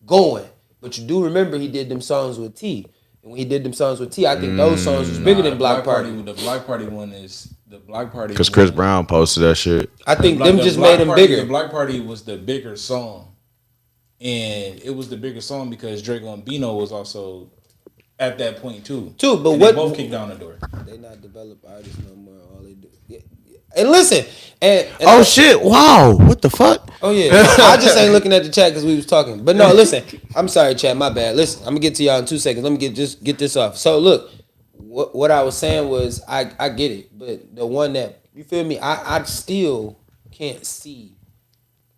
going, but you do remember he did them songs with T, and when he did them songs with T, I think those songs was bigger than Block Party. The Block Party one is the Block Party because Chris Brown posted that shit. I think them just made him bigger. The Block Party was the bigger song, and it was the bigger song because Drake and Bino was also at that point too. But and what? They both kicked down the door. They not developed artists no more. All they do. Yeah. And listen, and oh shit! Wow, what the fuck? Oh yeah, I just ain't looking at the chat because we was talking. But no, listen, I'm sorry, chat. My bad. Listen, I'm gonna get to y'all in 2 seconds. Let me get this off. So look, what I was saying was I get it, but the one that you feel me, I still can't see.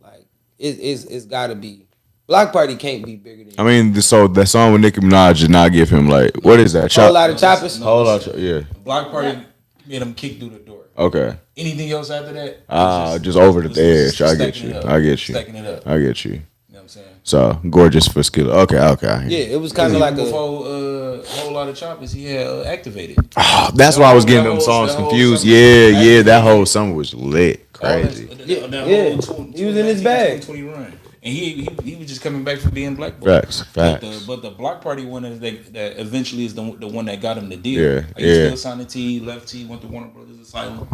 Like it's got to be. Block Party can't be bigger than. I mean, so that song with Nicki Minaj did not give him like what is that? Whole lot of choppers. Whole lot, yeah. Block Party made him kick through the door. Okay. Anything else after that? Just over the edge. I get you. Stacking it up. I get you. You know what I'm saying? So Gorgeous for skill. Okay. Yeah, it was kind of like before a whole lot of choppers. He had activated. Oh, that's why I was getting them songs confused. Yeah. That whole summer was lit. Crazy. He was in his bag. 20 run. And he was just coming back from being black boy. Facts. But the Block Party one is that eventually is the one that got him the deal. Yeah. Like he still signed the T, left T, went to Warner Brothers Asylum.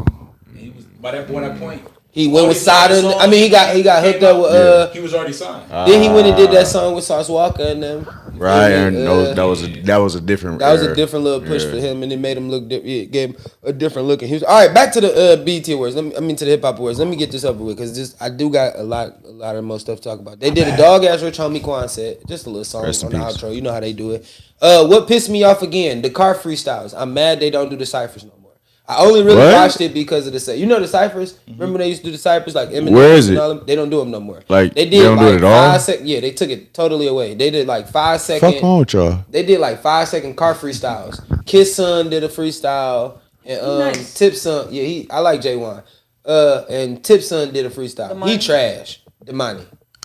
And he was by that point. He went with Sada. I mean, he got hooked up with. He was already signed. Then he went and did that song with Sauce Walker and them. Right, and that was a different. That was a different little push for him, and it made him look. It gave him a different look. And he was all right. Back to the BT awards. To the hip hop awards. Let me get this over with because I do got a lot of more stuff to talk about. They did a dog ass Rich Homie Quan set, just a little song on the outro. You know how they do it. What pissed me off again? The car freestyles. I'm mad they don't do the ciphers no more. I only really watched it because of the set. You know the ciphers? Remember they used to do the ciphers like Eminem? Where is it? They don't do them no more. Like they did they don't do it at all? 5 seconds. Yeah, they took it totally away. They did like 5 second. Fuck on with y'all. They did like 5 second car freestyles. Kiss Son did a freestyle. And Tip Son, I like J1. And Tip Son did a freestyle. He trash. Damani.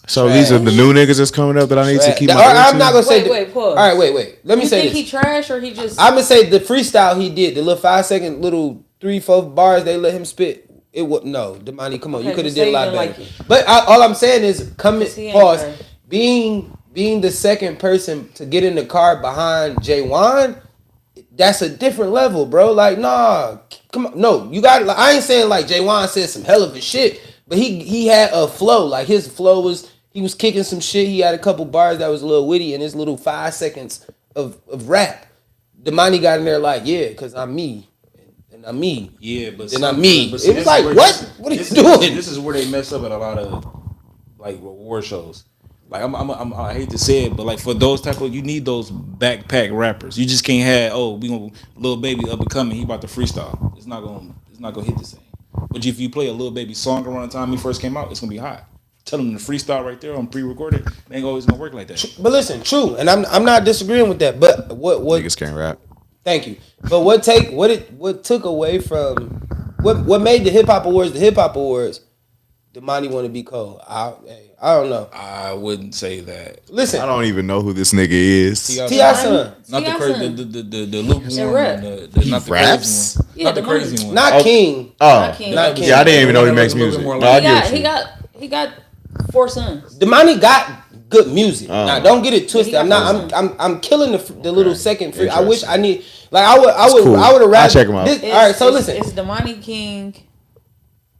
So these are the new niggas that's coming up that I need to keep my I'm not gonna say. Wait, pause. All right, wait. Let me say this. You think he trash or he just? I'm gonna say the freestyle he did, the little 5 second little 3-4 bars they let him spit. It was no, Damani. Come on, you could have did a lot better. But all I'm saying is, pause. Being the second person to get in the car behind J1, that's a different level, bro. Like, nah, come on, no, you got. Like, I ain't saying like J1 said some hell of a shit, but he had a flow. Like his flow was. He was kicking some shit. He had a couple bars that was a little witty in his little 5 seconds of rap. Damani got in there like, yeah, because I'm me. then I'm me. Yeah, but Then I'm me. but see, It was this like, is where- what? What are you this- doing? This is where they mess up at a lot of like award shows. Like I hate to say it, but like for those type of, you need those backpack rappers. You just can't have we gonna Lil Baby up and coming. He about to freestyle. It's not gonna hit the same. But if you play a Lil Baby song around the time he first came out, it's gonna be hot. Tell them to freestyle right there on pre-recorded. It ain't always gonna work like that. But listen, true, and I'm not disagreeing with that. But what Niggas can't rap. Thank you. But what took away from what made the hip hop awards the hip hop awards? Dmarks want to be cold. I don't know. I wouldn't say that. Listen, I don't even know who this nigga is. T.I. son, Not the T.I. crazy, son. the lukewarm, rap. not the raps? crazy one. Yeah, Not the the crazy one. not King. Oh, King. Not King. yeah, I didn't even know he He makes a little bit music. more No, like- I get you. He got 4 sons. Dmarks got good music. Now don't get it twisted. Yeah, I'm he not. got I'm killing the little second free. I wish Interesting. I need. Like I would cool. have rather. I'll check him out. All right, so listen. It's Dmarks, King,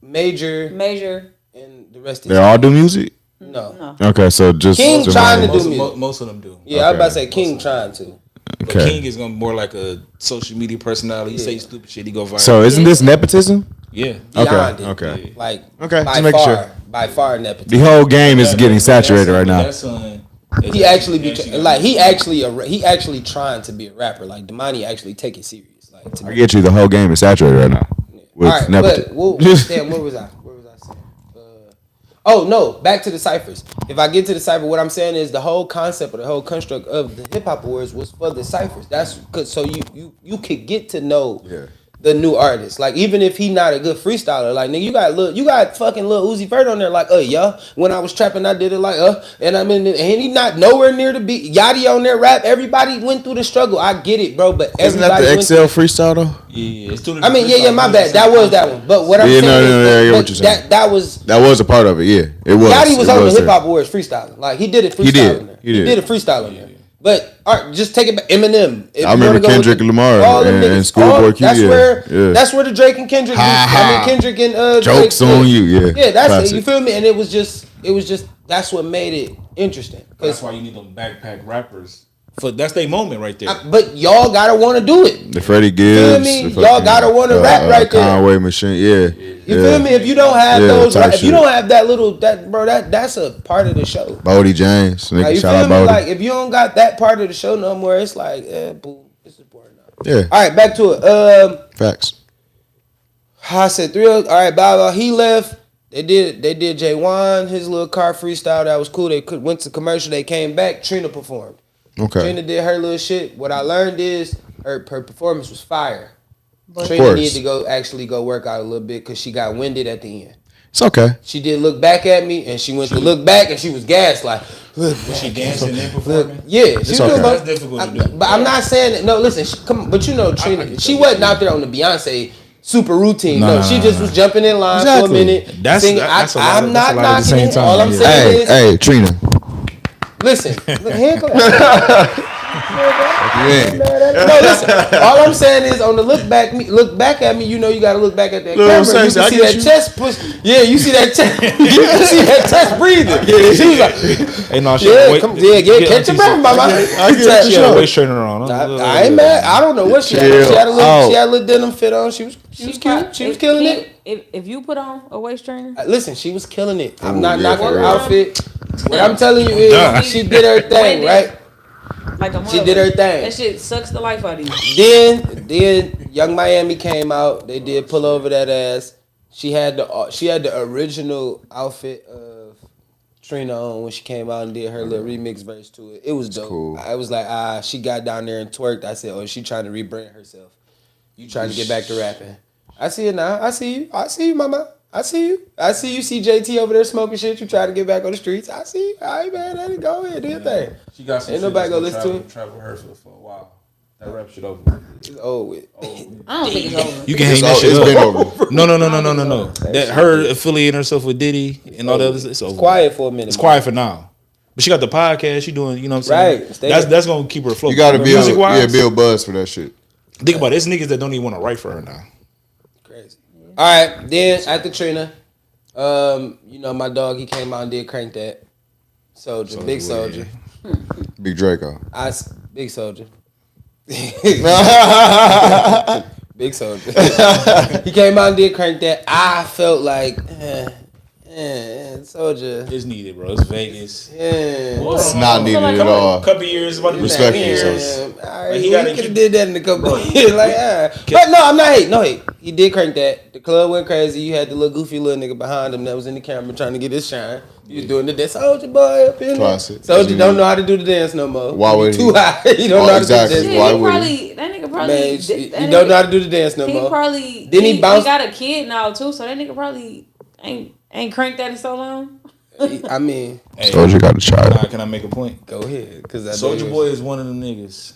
Major Major. and the rest of They all do music. no. Okay, so just King just trying to mine. do music. Most of them do. Yeah, I was about to Okay. say King trying to. But Okay. King is gonna be more like a social media personality. He say stupid shit, he go viral. So isn't this nepotism? yeah. Beyond it. Okay. Like Okay, by just making far, sure. by far The nepotism. whole game is getting saturated right now. That son, He actually he actually trying to be a rapper. Like Dmarks actually take it serious. Like to I get you. The whole game is saturated right now with all right, nepotism. but damn, where was I saying? Oh no, back to the ciphers. If I get to the cipher, what I'm saying is the whole concept or the whole construct of the hip hop awards was for the ciphers. That's cause so you could get to know the new artist. Like even if he not a good freestyler, like nigga, you got fucking Lil Uzi Vert on there. Like yeah, when I was trapping, I did it like and I'm in, and he not nowhere near the beat. Yachty on there rap. Everybody went through the struggle. I get it, bro. But Isn't that everybody the went XL freestyle though? Yeah, it's too. I mean, yeah, my bad. That was that one. But what I'm Yeah, saying no, is I get but what you're saying. that was a part of it. Yeah, it was. Yachty was It on the there. hip hop awards freestyling. Like he did it freestyling. He did. There. He did. a freestyle on there. But just take it back. Eminem. If I you remember wanna go Kendrick with Lamar all them and niggas, Schoolboy Q, That's yeah. where Yeah. that's where the Drake and Kendrick. Kendrick and Jokes Drake, on you. Yeah. Yeah, that's Classic. it. You feel me? And it was just that's what made it interesting. That's why you need them backpack rappers. That's their moment right there. But y'all gotta want to do it. The Freddie Gibbs. me? the Y'all gotta wanna rap right there. Conway Machine. Yeah. You feel me? If you don't have those, type if you shit. don't have that's a part of the show. Bodie James. Nigga, Like, you shout feel out me? Bodie. Like if you don't got that part of the show no more, it's like, boo, this is boring now. Yeah. All right, back to it. Facts. I said 3. All right, blah blah. He left. They did J1, his little car freestyle. That was cool. They went to commercial. They came back. Trina performed. Okay. Trina did her little shit. What I learned is her performance was fire. But Trina course. needed to go work out a little bit because she got winded at the end. It's okay. She did look back at me, and she went to look back, and she was gassed like, look, Was she dancing and performing? yeah, she was okay. doing That's difficult to do. But I'm not saying that. No, listen, but you know, Trina, she wasn't out there on the Beyonce super routine. No, she just was jumping in line for a Exactly. minute, That's singing. a lot I'm of- not that's a lot at the same knocking it. time, All I'm yeah. saying is, Hey, Trina. listen, look, hand clap. No, listen. All I'm saying is, on the look back at me. You know, you got to look back at that Look, I'm camera. You saying, I can see get that you. chest push. Yeah, you see that chest. You can see that chest breathing. Yeah, she was like, Hey, no, yeah, catch your breath, mama. I get She you. had a waist trainer on. I ain't mad. I don't know what she had. She had a little denim fit on. She was cute. She was killing it. If you put on a waist trainer, Listen, she was killing it. I'm Ooh, not yeah, knocking for her real. outfit. What I'm telling you is, she did her thing, right? like a She did her thing. That shit sucks the life out of you. Then Young Miami came out. They did pull over that ass. She had the original outfit of Trina on when she came out and did her little remix verse to it. It was dope. cool. I was like, she got down there and twerked. I said, she trying to rebrand herself. You trying to get back to rapping. I see it now. I see you, mama. I see you. See JT over there smoking shit. You try to get back on the streets. I see you. All right, man. Let it go ahead. Do your thing. She got some Ain't shit nobody that's gonna listen to it. Travel her for a while. That rap shit over. It's over with. I don't think it's over. You can hang that It's shit been up. over. No. That her affiliating herself with Diddy and all the others. It's over. Quiet for a minute. It's quiet for now. But she got the podcast. She doing, you know what I'm saying? Right. That's gonna keep her afloat. You gotta build, music-wise, build buzz for that shit. think about it. It's niggas that don't even want to write for her now. Crazy. All right. Then after Trina, my dog, he came out and did Crank That. Soldier, big soldier. Big Draco. Big soldier. Big Soldier. He came out and did Crank That. I felt like, Soldier. It's needed, bro. It's Vegas. It's not needed at all. A couple years, about to be Respect 10 yourself. years. Right, he could have did that in a couple of years. Like, But no, I'm not hating. No hate. He did Crank That. The club went crazy. You had the little goofy little nigga behind him that was in the camera trying to get his shine. He was doing the dance. Soldier boy up in there. Classic. Soldier don't know how to do the dance no more. Why would he? Too high. He don't know how to do the dance. Shit, Why he would probably, that nigga probably. Man, that he nigga, don't know how to do the dance no more. He probably. Then he bounced. He got a kid now too, so that nigga probably ain't cranked that in so long. I mean, Hey, Soldier got a child. can I make a point? go ahead. Cause Soldier Boy is one of them niggas.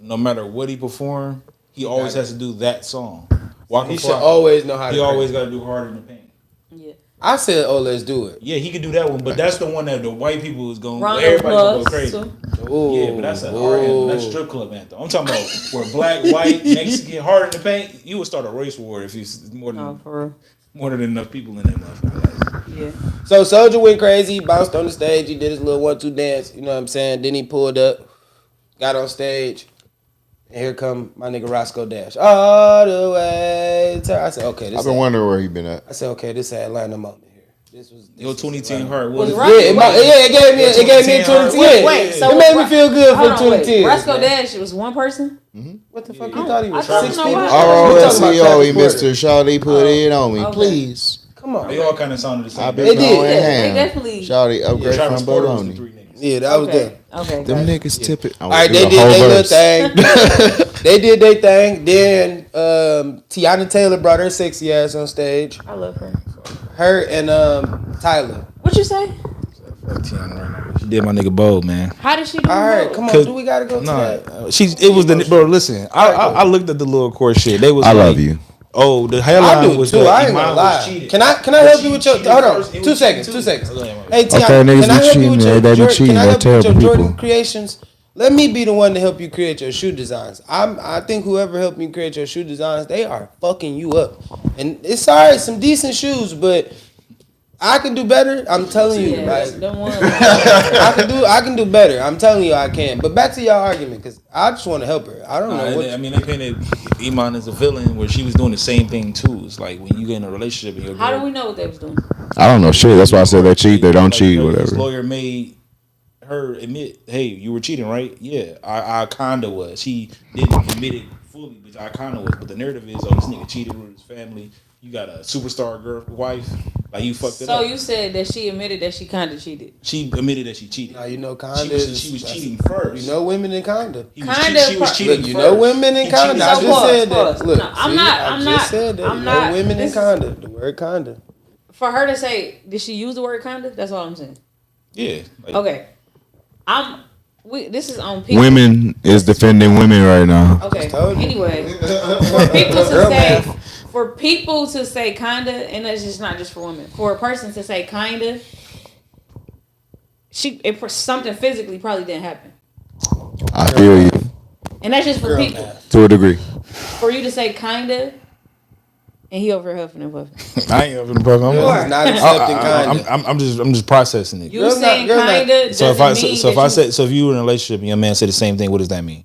No matter what he perform, he always has to do that song. He should always know how to. He always got to do Harder Than Pain. Yeah. I said, oh, let's do it. Yeah, he could do that one, but that's the one that the white people is going. Round of Everybody gonna go applause. crazy. Ooh, Yeah, but that's a hard anthem. That's strip club anthem. I'm talking about where black, white, Mexican, Harder Than Pain. You would start a race war if you more than For real. more than enough people in that motherfucker. Yeah. So Soldier went crazy. He bounced on the stage. He did his little 1-2 dance. You know what I'm saying? Then he pulled up, got on stage, and here come my nigga Roscoe Dash all the way. I said, okay, this. I've been wondering where he been at. I said, okay, this is Atlanta moment here. This was Your 2010 Atlanta. heart Was was right. It gave me 2010. Wait, so it made me feel good hold for on, wait. 2010. Roscoe Dash was one person? What the fuck you thought he was? I don't 6 know feet? why. R-O-S-C-O-E, Mr. Shawty, put it on me, please. Come on. They all kind of sounded the same. I've They been did. going They ham. definitely. Shawty, upgrade Travis from Porter was the bologna. three niggas. Yeah, that was them. Okay. Them niggas tip it. All right, they did their little thing. They did their thing. Then Tiana Taylor brought her sexy ass on stage. I love her. Her and Tyler. What you say? She did my nigga bold, man. How did she do All right, it? come on. Cause- Do we gotta go to that? It was the bro. Listen, I looked at the little court shit. They was I like, love you. Oh, the I headline do was too. that I ain't Iman gonna was lie. cheated. Can I help you with your? Hold on. 2 seconds. 2 seconds. Hey, Tiana, Okay, niggas can I be help you cheating, with man. your? They be cheating. Can I They're help you with your terrible Jordan people. creations? Let me be the one to help you create your shoe designs. I think whoever helped me create your shoe designs, they are fucking you up. And it's alright, some decent shoes, but I can do better. I'm telling you, Yeah, like them ones. I can do better. I'm telling you I can. But back to y'all argument, because I just want to help her. I don't know what. I mean, they painted Iman as a villain where she was doing the same thing too. It's like when you get in a relationship and you're How do we know what they was doing? I don't know shit. That's why I said they cheat. They don't cheat, His whatever. lawyer made her admit, hey, you were cheating, right? Yeah, I kinda was. She didn't admit it fully, but I kinda was. But the narrative is, oh, this nigga cheated with his family. You got a superstar wife. Like, you fucked it up. So you said that she admitted that she kind of cheated. She admitted that she cheated. Now you know kinda. She was cheating first. You know women in kinda. She was Kinda cheating Look, you first. know women in He kinda. cheated I So just pause, said pause. that. Look, No, I'm see, not- I I'm just not- said that. I'm You not- know women in this is- kinda. The word kinda. For her to say, did she use the word kinda? That's all I'm saying. Yeah. Like, Okay. This is on people. Women is defending women right now. Okay. Told you. Anyway, for people to say kinda, and that's just not just for women. For a person to say kinda, something physically probably didn't happen, I feel you and that's just for people. to a degree. For you to say kinda, and he over here huffing and puffing. I ain't having a problem. Girls is not accepting kinda. I'm just processing it. You Girls saying not- kinda So if doesn't mean if you were in a relationship and your man said the same thing, what does that mean?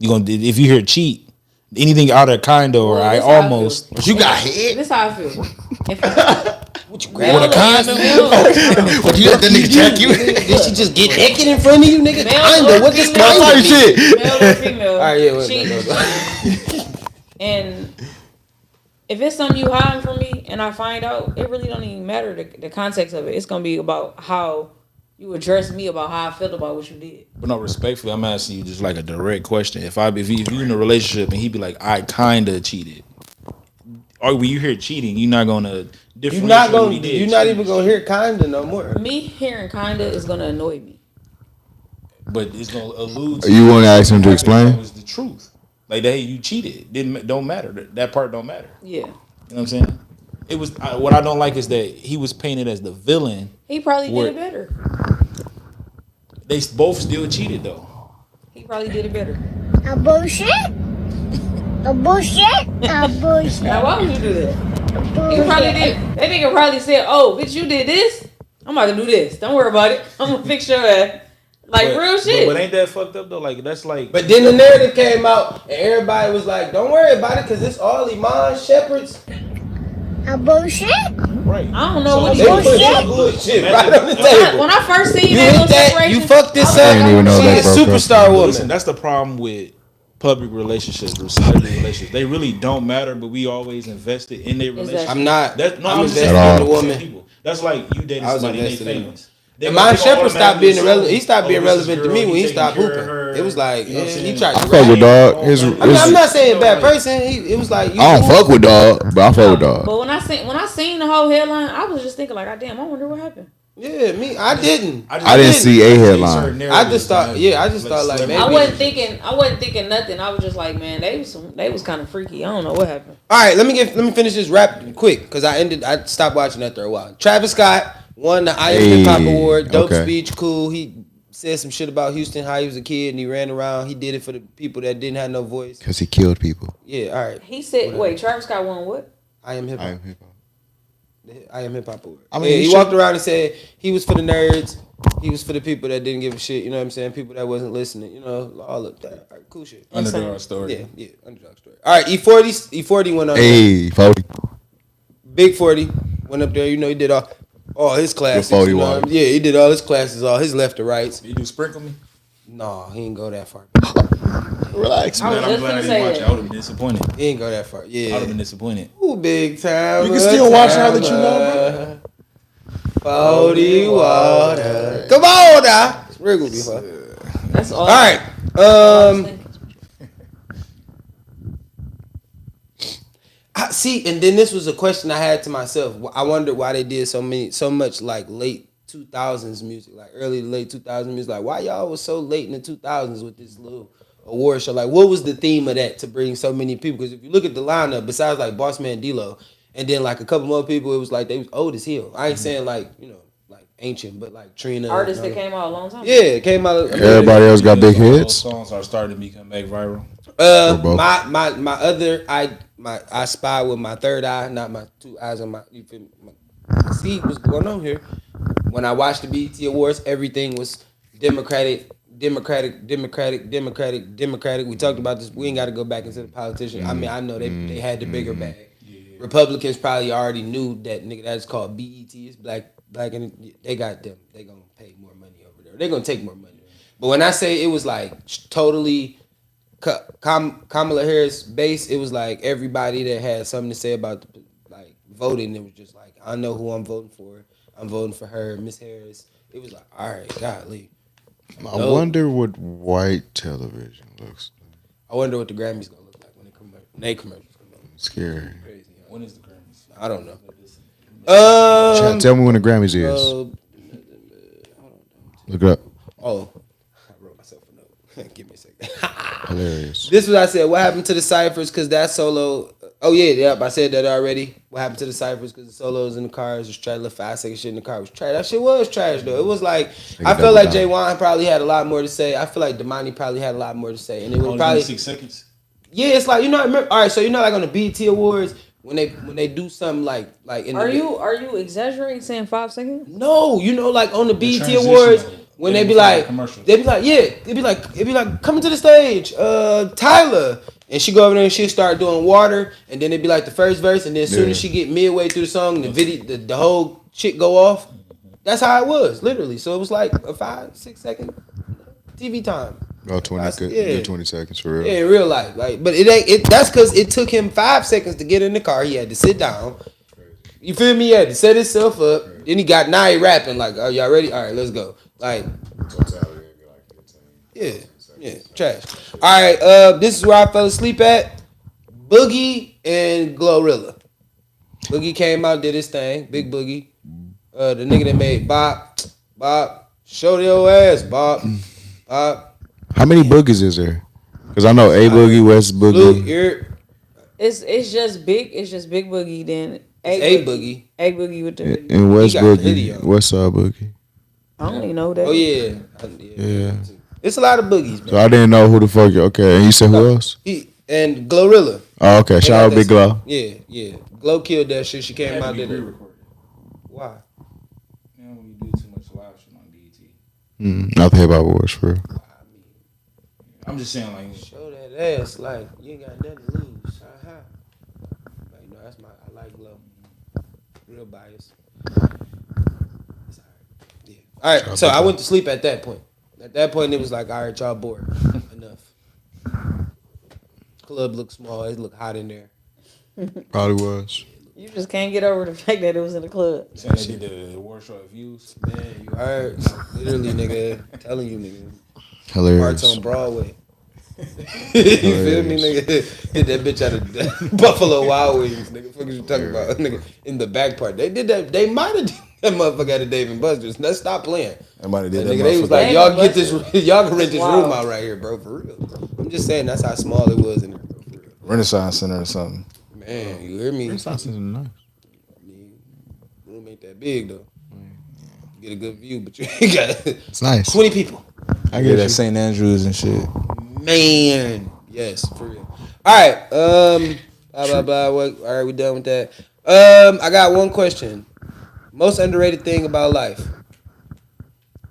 If you hear cheat, anything out of kind or Well, I this how I almost feel. You got hit. This how I feel. If What you male grab? or female- What you let the nigga check you? Did she just get naked in front of you, nigga? Male Kinda. or What does female? kinda mean? shit. male or female, All right, yeah, wait, cheating. And if it's something you hiding from me and I find out, it really don't even matter the context of it. It's gonna be about how you address me about how I felt about what you did. But no, respectfully, I'm asking you just like a direct question. If you in a relationship and he be like, I kinda cheated, or when you hear cheating, you're not gonna differentiate what he did. You're not even gonna hear kinda no more. Me hearing kinda is gonna annoy me. But it's gonna allude to You want to ask him to that explain? was the truth. Like, hey, you cheated. Don't matter. That part don't matter. Yeah. You know what I'm saying? It was what I don't like is that he was painted as the villain. He probably did What? it better. They both still cheated though. He probably did it better. A bullshit? A bullshit? A bullshit. Now why would you do that? A He bullshit. probably did. That nigga probably said, "Oh, bitch, you did this. I'm about to do this. Don't worry about it. I'm gonna fix your ass." Like real shit. But ain't that fucked up though? Like that's like. But then the narrative came out, and everybody was like, "Don't worry about it, because it's all Iman shepherds." A bullshit? Right. I don't know what They put some bullshit right on the table. When I first seen You that hit little that, separation, you fucked this I was up. like, didn't even know She that a broke up. superstar woman. Listen, that's the problem with public relationships or celebrity relationships. They really don't matter, but we always invested in their relationship. I'm not. I'm just invested saying, in the woman. people. That's like you dating I was somebody and they invested in famous. And my Shepard stopped being irrelevant. He stopped being relevant to me when he stopped hooping. It was like, you know he tried to. I fuck with dog. I'm not saying bad person. It was like I don't fuck with dog, but I fuck with dog. But when I seen the whole headline, I was just thinking like, God damn, I wonder what happened. Yeah, me. I didn't. I didn't see a headline. I just thought. Yeah, I just thought like maybe. I wasn't thinking nothing. I was just like, man, they was kind of freaky. I don't know what happened. All right, let me finish this rap quick because I stopped watching after a while. Travis Scott won the I Am Hip Hop Award. Dope speech, cool. He said some shit about Houston, how he was a kid and he ran around. He did it for the people that didn't have no voice. Because he killed people. Yeah, all right. He said, wait, Travis Scott won what? I Am Hip Hop. I Am Hip Hop Award. I mean, he walked around and said he was for the nerds. He was for the people that didn't give a shit. You know what I'm saying? People that wasn't listening. You know, all of that. All right, cool shit. Underdog story. Yeah, underdog story. All right, E40 went on. Hey, 40. Big 40 went up there. You know, he did all his classes. 40 you know water. Yeah, he did all his classes, all his left to rights. You do sprinkle me? No, he didn't go that far. Relax, I man. was I'm just glad I gonna didn't say watch it. that. I would have been disappointed. He didn't go that far. I Yeah. would have been disappointed. Ooh, big time. You can still watch now that you know, bro. 40 water. Come on now. It's real gonna be fun. That's all. All right. See, and then this was a question I had to myself. I wondered why they did so much like late 2000s music, like early to late 2000s music. Like, why y'all was so late in the 2000s with this little award show? Like, what was the theme of that to bring so many people? Because if you look at the lineup, besides like Boss Man D-Lo, and then like a couple more people, it was like they was old as hell. I ain't saying like, you know, like ancient, but like Trina. Artists that came out a long time. Yeah, it came out. Everybody else got big Those hits. songs are starting to become viral. My other I spy with my third eye, not my two eyes on my. You feel me? See what's going on here. When I watched the BET Awards, everything was Democratic. We talked about this. We ain't got to go back into the politicians. I mean, I know they had the bigger bag. Yeah. Republicans probably already knew that nigga that's called BET. It's black, and they got them. They gonna pay more money over there. They gonna take more money. But when I say it was like totally Kamala Harris base, it was like everybody that had something to say about the, like voting. It was just like, I know who I'm voting for. I'm voting for her, Miss Harris. It was like, all right, golly. I wonder what white television looks like. I wonder what the Grammys gonna look like when they commercials come on. Scary. Crazy. When is the Grammys? I don't know. Tell me when the Grammys is. Look it up. Oh, I wrote myself a note. Give me a second. Hilarious. This is what I said. What happened to the ciphers? Because that solo. Oh yeah, yep. I said that already. What happened to the ciphers? Because the solos in the cars was trash. Little 5 second shit in the car was trash. That shit was trash though. It was like I feel like Jay Wan probably had a lot more to say. I feel like Damani probably had a lot more to say, and it was probably 6 seconds. Yeah, it's like, you know. All right, so you know, like on the BET Awards when they do something like in Are you exaggerating saying 5 seconds? No, you know, like on the BET transition Awards mode. when they be like, it'd be like coming to the stage, Tyler, and she go over there and she start doing Water, and then it'd be like the first verse, and then as soon as she get midway through the song, the video, the whole shit go off. That's how it was, literally. So it was like a 5, 6 second TV time. Oh, 20 seconds for real. Yeah, in real life. Like, but it ain't. That's because it took him 5 seconds to get in the car. He had to sit down. You feel me? He had to set himself up. Then he got now he rapping like, "Are y'all ready? All right, let's go." Like, yeah, trash. All right, this is where I fell asleep at. Boogie and Glorilla. Boogie came out, did his thing. Big Boogie. The nigga that made Bob, show your ass, Bob. How many boogies is there? Because I know A Boogie, West Boogie. It's just big. It's just Big Boogie. Then A Boogie. A Boogie with the And West Boogie, West Side Boogie. I don't even know that. Oh yeah. It's a lot of boogies, man. So I didn't know who the fuck. Okay, and you said who else? And Glorilla. Oh, okay. Shout out Big Glow. Yeah. Glow killed that shit. She came out there. Re-recorded. Why? Man, when you do too much live shit on BET. Not the hip hop awards for real. I'm just saying, like, Show that ass, like you ain't got nothing to lose. Like, you know, that's I like Glow. Real bias. It's all right. Yeah. All right. So I went to sleep at that point. At that point, it was like, all right, y'all bored. Enough. Club looked small. It looked hot in there. Probably was. You just can't get over the fact that it was in the club. saying they did the award show at Views. Man, you heard. Literally, nigga. Telling you, nigga. Hilarious. Parts on Broadway. You feel me, nigga? Hit that bitch out of Buffalo Wild Wings, nigga. Fuck is you talking about, nigga? In the back part, they did that. They might have did that motherfucker at a Dave and Buster's. Let's stop playing. Everybody did that. Nigga, they was motherfucker. like, y'all get this, y'all can rent this Wow. room out right here, bro. For real. I'm just saying that's how small it was in there, bro. For real. Renaissance Center or something. Man, you hear me? Sausage is nice. Room ain't that big though. You get a good view, but you ain't got It's nice. 20 people. I Yeah, get that you. St. Andrews and shit. Man, yes, for real. All right, blah blah blah. What? All right, we done with that. I got one question. Most underrated thing about life.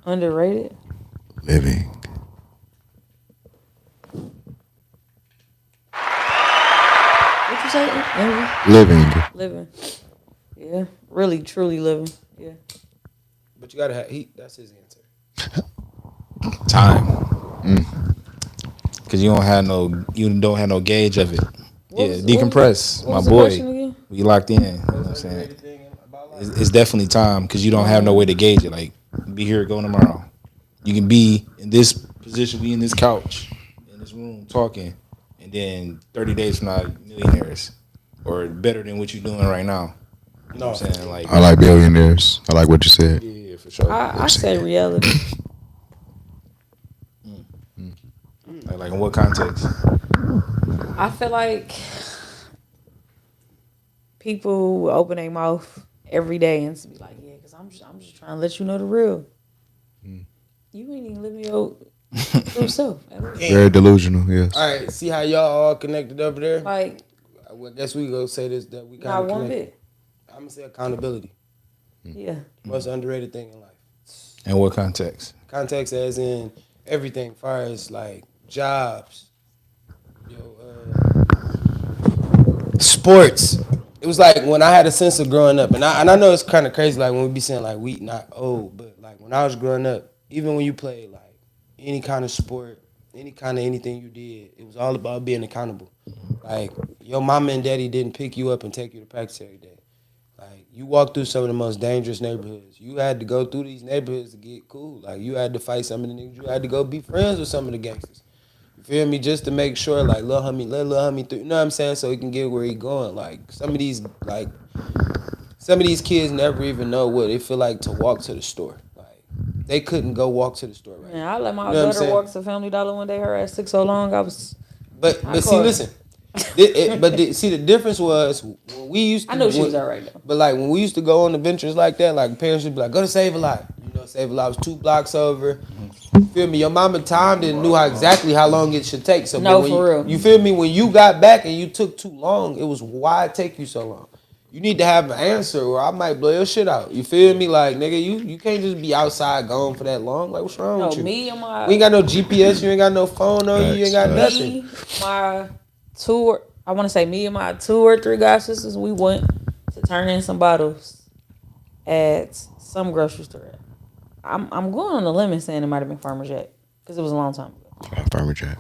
Underrated? Living. What you say? Living. Living. Yeah. Really, truly living. Yeah. But you gotta have heat. That's his answer. Time. Cause you don't have no gauge of it. Decompress, what my was the boy. question again? We locked in. You know what I'm saying? It's definitely time because you don't have no way to gauge it. Like, be here, go tomorrow. You can be in this position, be in this couch, in this room, talking, and then 30 days from now, millionaires, or better than what you're doing right now. You know what I'm saying? Like, I like billionaires. I like what you said. yeah, for sure. I say reality. Like in what context? I feel like people will open their mouth every day and be like, yeah, because I'm just trying to let you know the real. You ain't even living your true self. At all. Very delusional, yes. All right, see how y'all all connected over there? Like, I guess we gonna say this that we kind not of one connected. bit. I'm gonna say accountability. Yeah. Most underrated thing in life. In what context? Context as in everything, far as like jobs, sports. It was like when I had a sense of growing up, and I know it's kind of crazy, like when we be saying like we not old, but like when I was growing up, even when you played like any kind of sport, any kind of anything you did, it was all about being accountable. Like your mama and daddy didn't pick you up and take you to practice every day. Like you walked through some of the most dangerous neighborhoods. You had to go through these neighborhoods to get cool. Like you had to fight some of the niggas. You had to go be friends with some of the gangsters. You feel me? Just to make sure, like, let Lil Homie through. You know what I'm saying? So he can get where he going. Like some of these kids never even know what it feel like to walk to the store. Like they couldn't go walk to the store right. Man, I let my You know what I'm daughter saying? walk to Family Dollar one day. Her ass sick so long, I was. But see, caught listen. See, the difference was when we used to. I know she was alright though. But like when we used to go on adventures like that, like parents would be like, "Go to Save a Lot." You know, Save a Lot was 2 blocks over. You feel me? Your mama timed it and knew exactly how long it should take. So No, when for real. You feel me? When you got back and you took too long, it was why it take you so long. You need to have an answer, or I might blow your shit out. You feel me? Like nigga, you can't just be outside gone for that long. Like what's wrong No, with you? me and my We ain't got no GPS. You ain't got no phone on you. You ain't got nothing. me and my 2 or 3 god sisters, we went to turn in some bottles at some grocery store. I'm going on a limb saying it might have been Farmer Jack because it was a long time ago. Farmer Jack.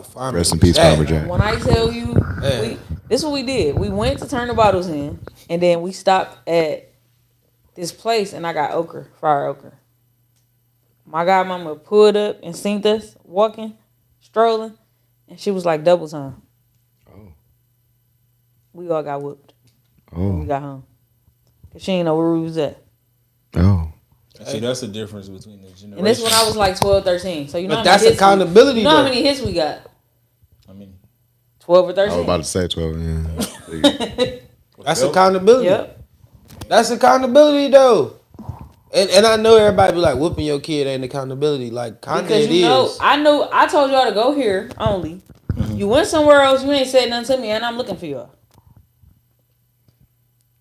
Farmer Rest in peace, Jack. Farmer Jack. When I tell you, this is what we did. We went to turn the bottles in, and then we stopped at this place, and I got fried okra. My godmama pulled up and seen us walking, strolling, and she was like, double time. Oh. We all got whooped when we Oh. got home. Because she didn't know where we was at. Oh. See, that's the difference between the generation. And this when I was like 12, 13. So you know But how that's many hits accountability, you know how though. many hits we got? I mean, 12 or I 13. was about to say 12. Yeah. That's accountability. Yep. That's accountability, though. And I know everybody be like, whooping your kid ain't accountability. Like, kinda Because it you know, is. I told y'all to go here only. You went somewhere else, you ain't said nothing to me, and I'm looking for y'all.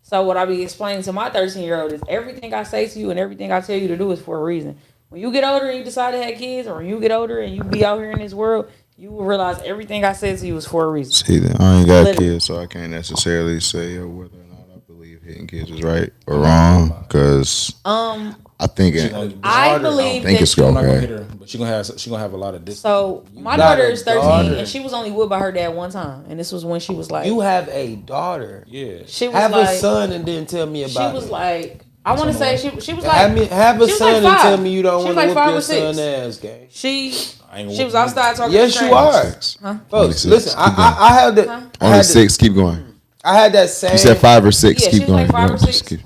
So what I be explaining to my 13-year-old is everything I say to you and everything I tell you to do is for a reason. when you get older and you decide to have kids, or when you get older and you be out here in this world, you will realize everything I said to you was for a reason. See, I ain't got Literally. kids, so I can't necessarily say whether or not I believe hitting kids is right or wrong. Because I think I believe think that it's I'm not gonna okay. hit her, but she gonna have a lot of distance. So my got daughter a is 13, daughter. and she was only whipped by her dad one time, and this was when she was like, You have a daughter. Yeah. she was Have like, a son and then tell me she about was it. like, I want to say she was like, Have a she was son like and 5. tell me you don't She want was to like whoop 5 your or 6. son ass, gang. She was outside talking. Yes, to you are. Huh? Folks, 26. listen, Keep I had the Huh? I Only had 6. Keep going. I had that same. You said 5 or 6. Yeah, Keep she was going. like 5 or Yeah, just 6. keep-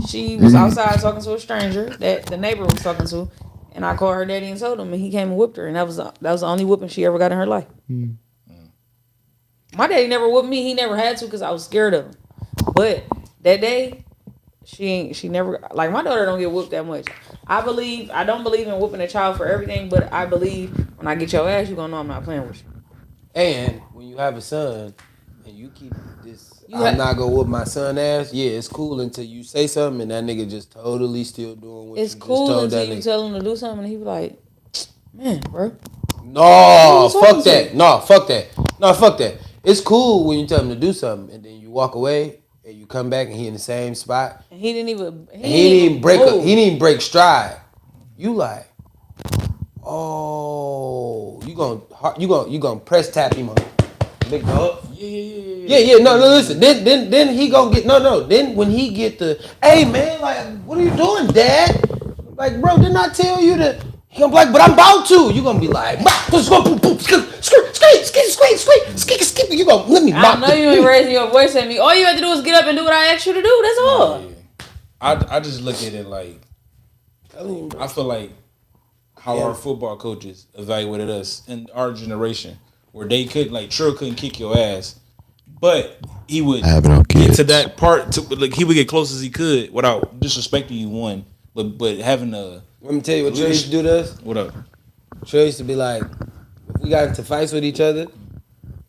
She was outside talking to a stranger that the neighbor was talking to, and I called her daddy and told him, and he came and whipped her, and that was the only whipping she ever got in her life. My daddy never whipped me. He never had to because I was scared of him. But that day, she never, like, my daughter don't get whooped that much. I don't believe in whooping a child for everything, but I believe when I get your ass, you gonna know I'm not playing with you. And when you have a son and you keep this, You I'm ha- not gonna whoop my son ass. Yeah, it's cool until you say something and that nigga just totally still doing what It's you cool just told until that you nigga. tell him to do something, and he be like, man, bro. No, Who you talking fuck that. to? No, fuck that. No, fuck that. It's cool when you tell him to do something and then you walk away and you come back and he in the same spot. And he didn't even. And he didn't move. he didn't break stride. You like, oh, you gonna press tap him on big dog. Yeah. No, listen. Then he gonna get no. Then when he get the, hey man, like, what are you doing, Dad? Like, bro, didn't I tell you to? He gonna be like, but I'm about to. You gonna be like, squeak. You gonna let me I mop know the you ain't raising your voice at me. All you have to do is get up and do what I asked you to do. That's all. Yeah. I just look at it like, I feel like how our football coaches evaluated us in our generation, where they couldn't, like, Trill couldn't kick your ass, but he would I have no get kids. to that part, like, he would get close as he could without disrespecting you, one, but having a. Let me tell you what Trey used to do to us. What up? Trey used to be like, if we got into fights with each other,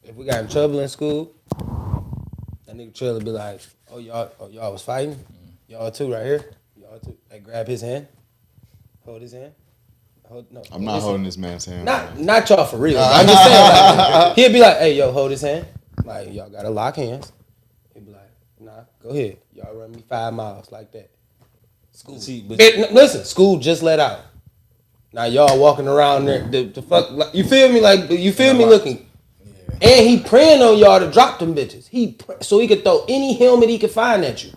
if we got in trouble in school, that nigga Trey would be like, oh y'all was fighting? Y'all two right here? Y'all two? Like, grab his hand, hold his hand. I'm not holding this man's hand. Not y'all for real. I'm just saying, like, he'd be like, hey, yo, hold his hand. Like, y'all gotta lock hands. He'd be like, nah, go ahead. Y'all run me 5 miles like that. School. Listen, school just let out. Now y'all walking around there, the fuck, like, you feel me? Like, you feel me looking. Yeah. And he praying on y'all to drop them bitches. So he could throw any helmet he could find at you.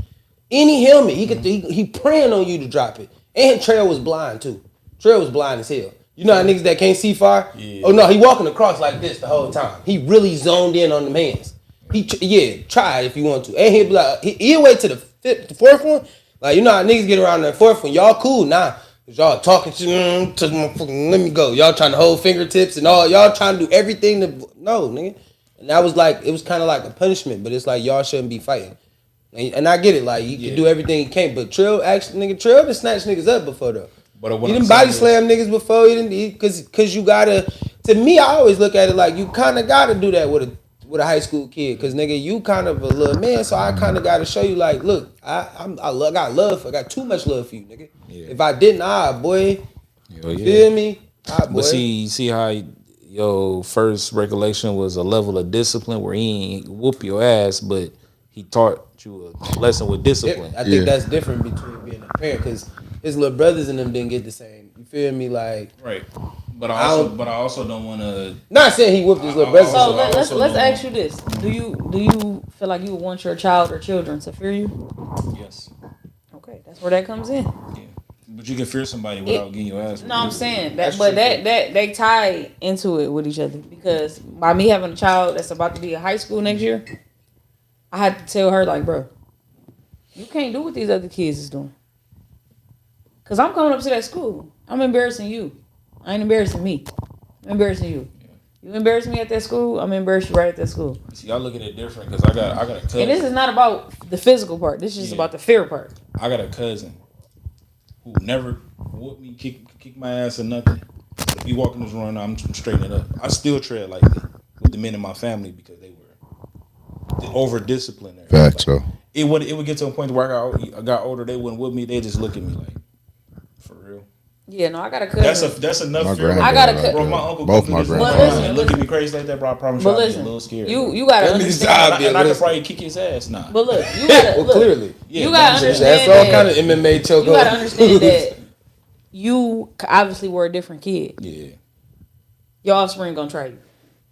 Any helmet, he praying on you to drop it. And Trail was blind too. Trail was blind as hell. You know how niggas that can't see far? Yeah. Oh no, he walking across like this the whole time. He really zoned in on them hands. Try it if you want to. And he'll be like, he'll wait to the fourth one. Like, you know how niggas get around that fourth one. Y'all cool, nah. Cause y'all talking to motherfucking, let me go. Y'all trying to hold fingertips and all. Y'all trying to do everything no, nigga. And that was like, it was kind of like a punishment, but it's like, y'all shouldn't be fighting. And I get it, like, he can do everything he can, but Trill done snatched niggas up before though. But he didn't body slam niggas before. Cause you gotta. To me, I always look at it like you kind of gotta do that with a high school kid, cause nigga, you kind of a little man, so I kind of gotta show you like, look, I got too much love for you, nigga. Yeah. If I didn't, boy, feel me, boy. But see how your first recollection was a level of discipline where he ain't whoop your ass, but he taught you a lesson with discipline. I think that's different between being a parent, cause his little brothers and them didn't get the same. You feel me? Like, right. But I also don't want to. Not saying he whooped his little brothers. So let's ask you this: Do you feel like you would want your child or children to fear you? Yes. Okay, that's where that comes in. Yeah. But you can fear somebody without getting your ass. No, I'm saying that, but that they tie into it with each other, because by me having a child that's about to be in high school next year, I had to tell her, like, bro, you can't do what these other kids is doing. Cause I'm coming up to that school. I'm embarrassing you. I ain't embarrassing me. I'm embarrassing you. You embarrass me at that school, I'm embarrassed you right at that school. See, y'all look at it different, because I got a cousin. And this is not about the physical part. This is just about the fear part. I got a cousin who never whooped me, kick my ass or nothing. If you walk in this room, I'm straightening it up. I still tread like that with the men in my family because they were over disciplined. Facts, so. It would get to a point where I got older, they wouldn't whoop me. They just look at me like, for real. Yeah, no, I got a cousin. That's enough. My fear. I got a granddad, cousin. Bro, my uncle both come my through this grandfathers. motherfucker and look at me crazy like that, bro. I promise you, But I'll be a listen, little scared. you gotta That nigga's understand. job. And I could probably kick his ass. Nah. But look, you gotta Well, look, clearly. you Yeah, gotta but I'm saying That's understand all that. kind of MMA choke. You gotta understand that you obviously were a different kid. Yeah. Your offspring gonna try you.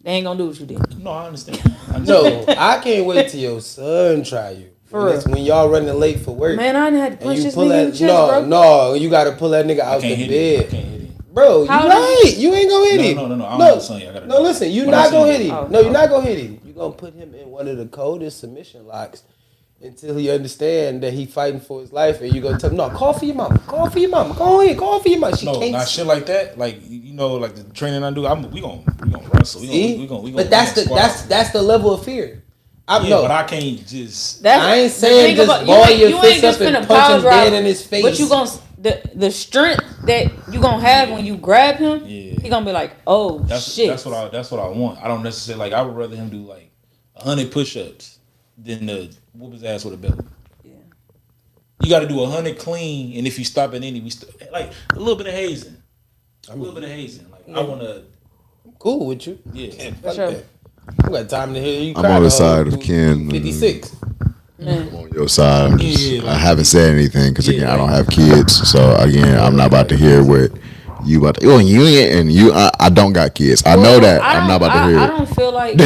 They ain't gonna do what you did. No, I understand. No, I can't wait till your son try you. For When, it's, real. when y'all running late for work. Man, I done had to and punch you this pull nigga in that the chest, bro. no, you gotta pull that nigga I out the can't hit him. I bed. can't hit him. Bro, you How old is right. You ain't gonna hit him. No. I don't have a son yet. I gotta No, do it. listen, you But not I'm gonna saying- hit him. Oh, No, you're not gonna hit him. You're gonna put him in one of the coldest submission locks until he understand that he fighting for his life, and you gonna tell him, no, call for your mama. Call for your mama. Go ahead, call for your mama. She No, can't not shit like that. Like you know, like the training I do. We gonna wrestle. We gonna. But that's the level of fear. Yeah, but I can't just. I ain't saying just ball your fist up and punch him dead in his face. But you gonna the strength that you gonna have when you grab him, Yeah. he gonna be like, oh shit. That's what I want. I don't necessarily like. I would rather him do like 100 push-ups than to whoop his ass with a belt. Yeah. You got to do 100 clean, and if you stop at any, like a little bit of hazing. A little bit of hazing. Like I want to. Cool with you. Yeah. Fuck sure. that. I got time to hear you. I'm cry on the whole side of Ken. 56. I'm on your side. I'm just, Yeah, like- I haven't said anything because again, Yeah, I don't like- have kids. So again, I'm not about to hear what you about to. Oh, you ain't and you. I don't got kids. I know that. I'm not about to hear I it. don't feel like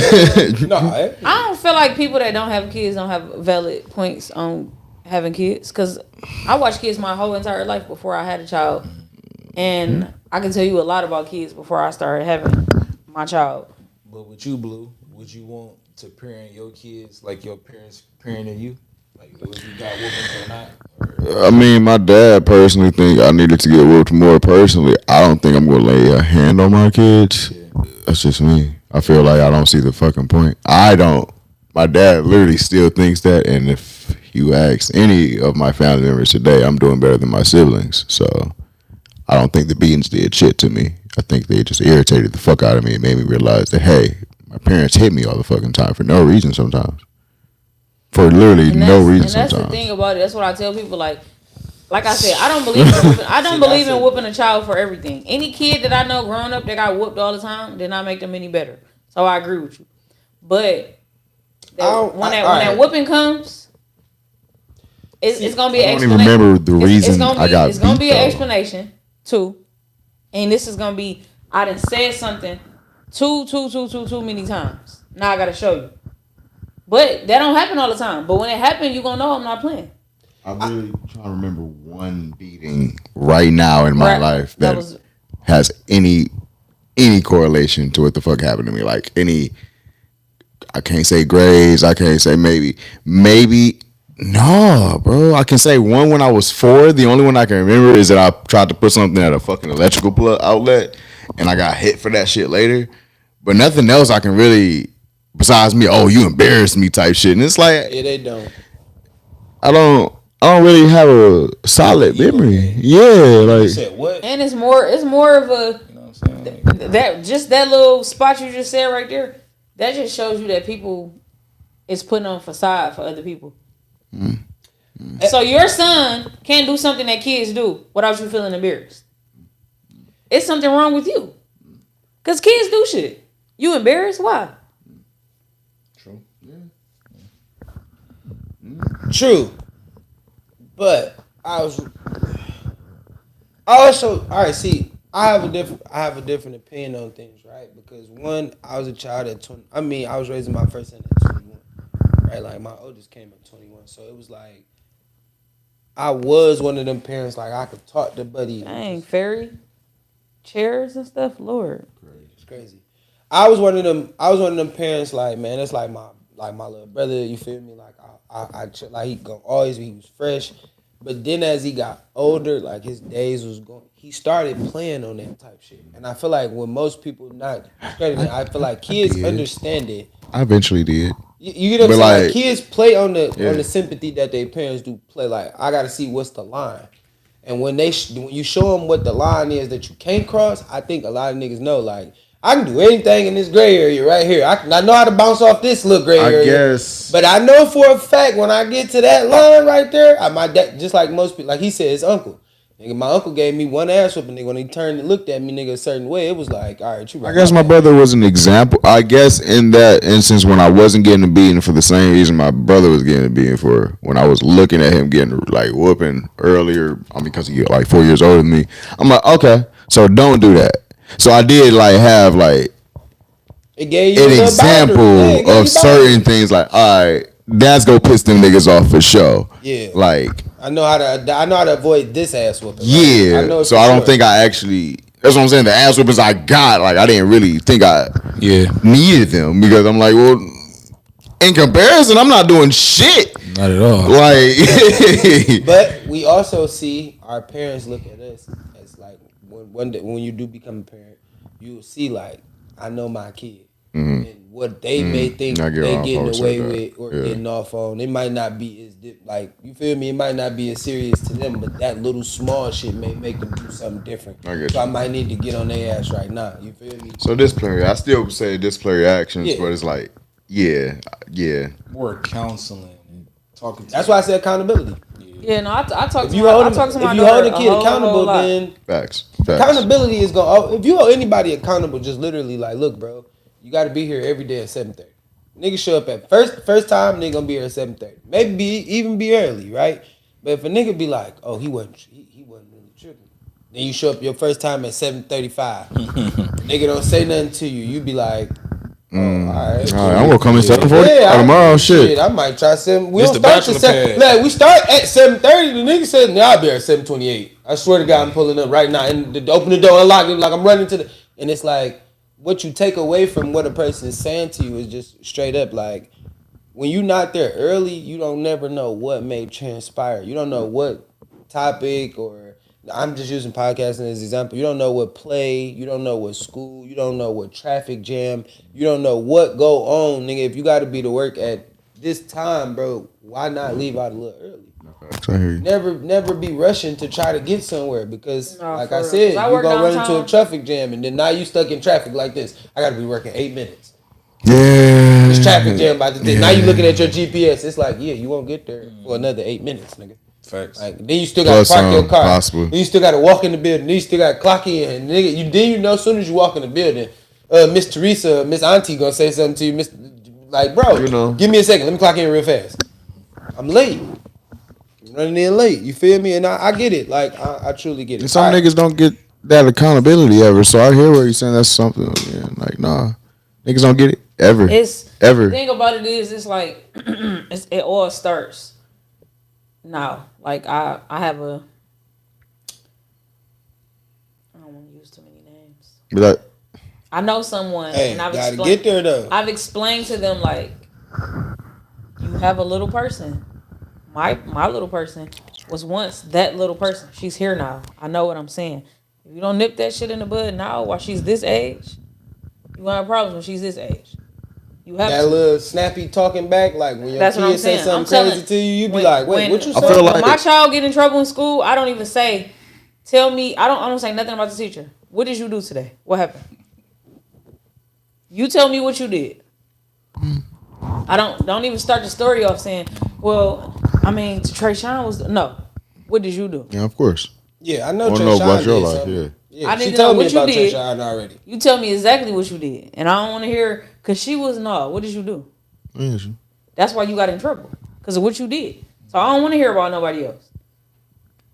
No, I don't feel like people that don't have kids don't have valid points on having kids. Cause I watched kids my whole entire life before I had a child, and I can tell you a lot about kids before I started having my child. But with you, Blue, would you want to parent your kids like your parents parenting you? Like, if you got whoopings or not? Or? I mean, my dad personally think I needed to get whooped more. Personally, I don't think I'm gonna lay a hand on my kids. That's just me. I feel like I don't see the fucking point. I don't. My dad literally still thinks that, and if you ask any of my family members today, I'm doing better than my siblings. So I don't think the beatings did shit to me. I think they just irritated the fuck out of me and made me realize that, hey, my parents hit me all the fucking time for no reason sometimes. For literally no reason And that's sometimes. the thing about it. That's what I tell people. Like I said, I don't believe in whooping, I don't believe in whooping a child for everything. Any kid that I know growing up that got whooped all the time did not make them any better. So I agree with you. But when that whooping comes, it's gonna be an I don't even explanation. remember the reason I got It's gonna beat, be an though. explanation too, and this is gonna be I done said something too many times. Now I gotta show you. But that don't happen all the time. But when it happens, you gonna know I'm not playing. I'm really trying to remember one beating right now in my life that was has any correlation to what the fuck happened to me. Like any, I can't say grades. I can't say maybe. No, bro. I can say one when I was 4. The only one I can remember is that I tried to put something at a fucking electrical plug outlet, and I got hit for that shit later. But nothing else I can really, besides me, oh, you embarrassed me type shit. And it's like, Yeah, they don't. I don't really have a solid memory. Yeah, like You said what? and it's more of a You know what I'm saying? Like, that little spot you just said right there. That just shows you that people is putting on facade for other people. So your son can't do something that kids do without you feeling embarrassed. It's something wrong with you. Cause kids do shit. You embarrassed? Why? true. True. But I also all right, see, I have a different opinion on things, right? Because one, I was a child at 20. I mean, I was raising my first son at 21. Right? Like my oldest came at 21. So it was like I was one of them parents like I could talk to buddy. Dang, fairy chairs and stuff. Lord. It's crazy. I was one of them parents like, man, that's like my little brother, you feel me? Like he was fresh. But then as he got older, like his days was going, he started playing on that type shit. And I feel like when most people I feel like kids understand it. I eventually did. You get what I'm But saying? Like, like- kids play on the sympathy that their parents do play. Like, I gotta see what's the line. And when you show them what the line is that you can't cross, I think a lot of niggas know, like, I can do anything in this gray area right here. I know how to bounce off this little gray area. guess. But I know for a fact when I get to that line right there, my dad, just like most people, like he said, his uncle. Nigga, my uncle gave me one ass whooping, nigga. When he turned and looked at me, nigga, a certain way, it was like, all right, you right. I guess my brother was an example. I guess in that instance, when I wasn't getting a beating for the same reason my brother was getting a beating for, when I was looking at him getting like whooping earlier, I mean, because he like 4 years older than me, I'm like, okay, so don't do that. So I did like have like it gave you an a example of certain things. Like, all right, that's gonna piss them niggas off for sure. Yeah, like I know how to avoid this ass whooping. Yeah, right? I know so I don't think I actually. That's what I'm saying. The ass whoopings I got, like I didn't really think I needed them because I'm like, well, in comparison, I'm not doing shit. Not at all. Like, but we also see our parents look at us as like one day when you do become a parent, you will see like I know my kid. And what they may think they getting away with or getting off on, it might not be as like, you feel me? It might not be as serious to them, but that little small shit may make them do something different. So I might need to get on their ass right now. You feel me? So disciplinary, I still say disciplinary actions, but it's like, yeah. More counseling, talking. That's why I say accountability. Yeah, no, I talk If to you my hold a kid accountable, then facts. Accountability is going. If you hold anybody accountable, just literally like, look, bro, you got to be here every day at 7:30. Nigga show up at first time, nigga gonna be here at 7:30. Maybe even be early, right? But if a nigga be like, oh, he wasn't really tripping. Then you show up your first time at 7:35. Nigga don't say nothing to you. You be like, oh, all right. I'm gonna come in 7:40 tomorrow. Shit, I might try 7. We don't start to 7. Like, we start at 7:30. The nigga said, nah, I'll be here at 7:28. I swear to God, I'm pulling up right now and open the door, unlock it, like I'm running to the. And it's like, what you take away from what a person is saying to you is just straight up like, when you're not there early, you don't never know what may transpire. You don't know what topic, or I'm just using podcasting as an example. You don't know what play. You don't know what school. You don't know what traffic jam. You don't know what go on, nigga. If you got to be to work at this time, bro, why not leave out a little early? Never be rushing to try to get somewhere because, like I said, you're going to run into a traffic jam and then now you stuck in traffic like this. I got to be working 8 minutes. Yeah. It's traffic jam by the day. Now you looking at your GPS. It's like, yeah, you won't get there for another 8 minutes, nigga. Facts. Like, then you still got to park your car. Possible. Then you still got to walk in the building. Then you still got to clock in. And nigga, you know as soon as you walk in the building, Miss Teresa, Miss Auntie gonna say something to you. Like, bro, give me a second. Let me clock in real fast. I'm late. Running in late, you feel me? And I get it. Like, I truly get it. And some niggas don't get that accountability ever. So I hear what you're saying. That's something. Yeah, like, nah, niggas don't get it ever. The thing about it is, it's like it all starts now. Like I have a. I don't want to use too many names. But I know someone, and I've gotta get there though. I've explained to them like, you have a little person. My little person was once that little person. She's here now. I know what I'm saying. If you don't nip that shit in the bud now while she's this age, you gonna have problems when she's this age. You have that little snappy talking back, like when your kid say something crazy to you, you be like, wait, what you say? When my child get in trouble in school, I don't even say, tell me, I don't say nothing about the teacher. What did you do today? What happened? You tell me what you did. I don't even start the story off saying, well, I mean, Trayshawn was no. What did you do? Yeah, of course. Yeah, I know Trayshawn did something. Yeah, I didn't she told know me what you about did. Trayshawn already. You tell me exactly what you did, and I don't want to hear because she was no. What did you do? Yes. That's why you got in trouble because of what you did. So I don't want to hear about nobody else.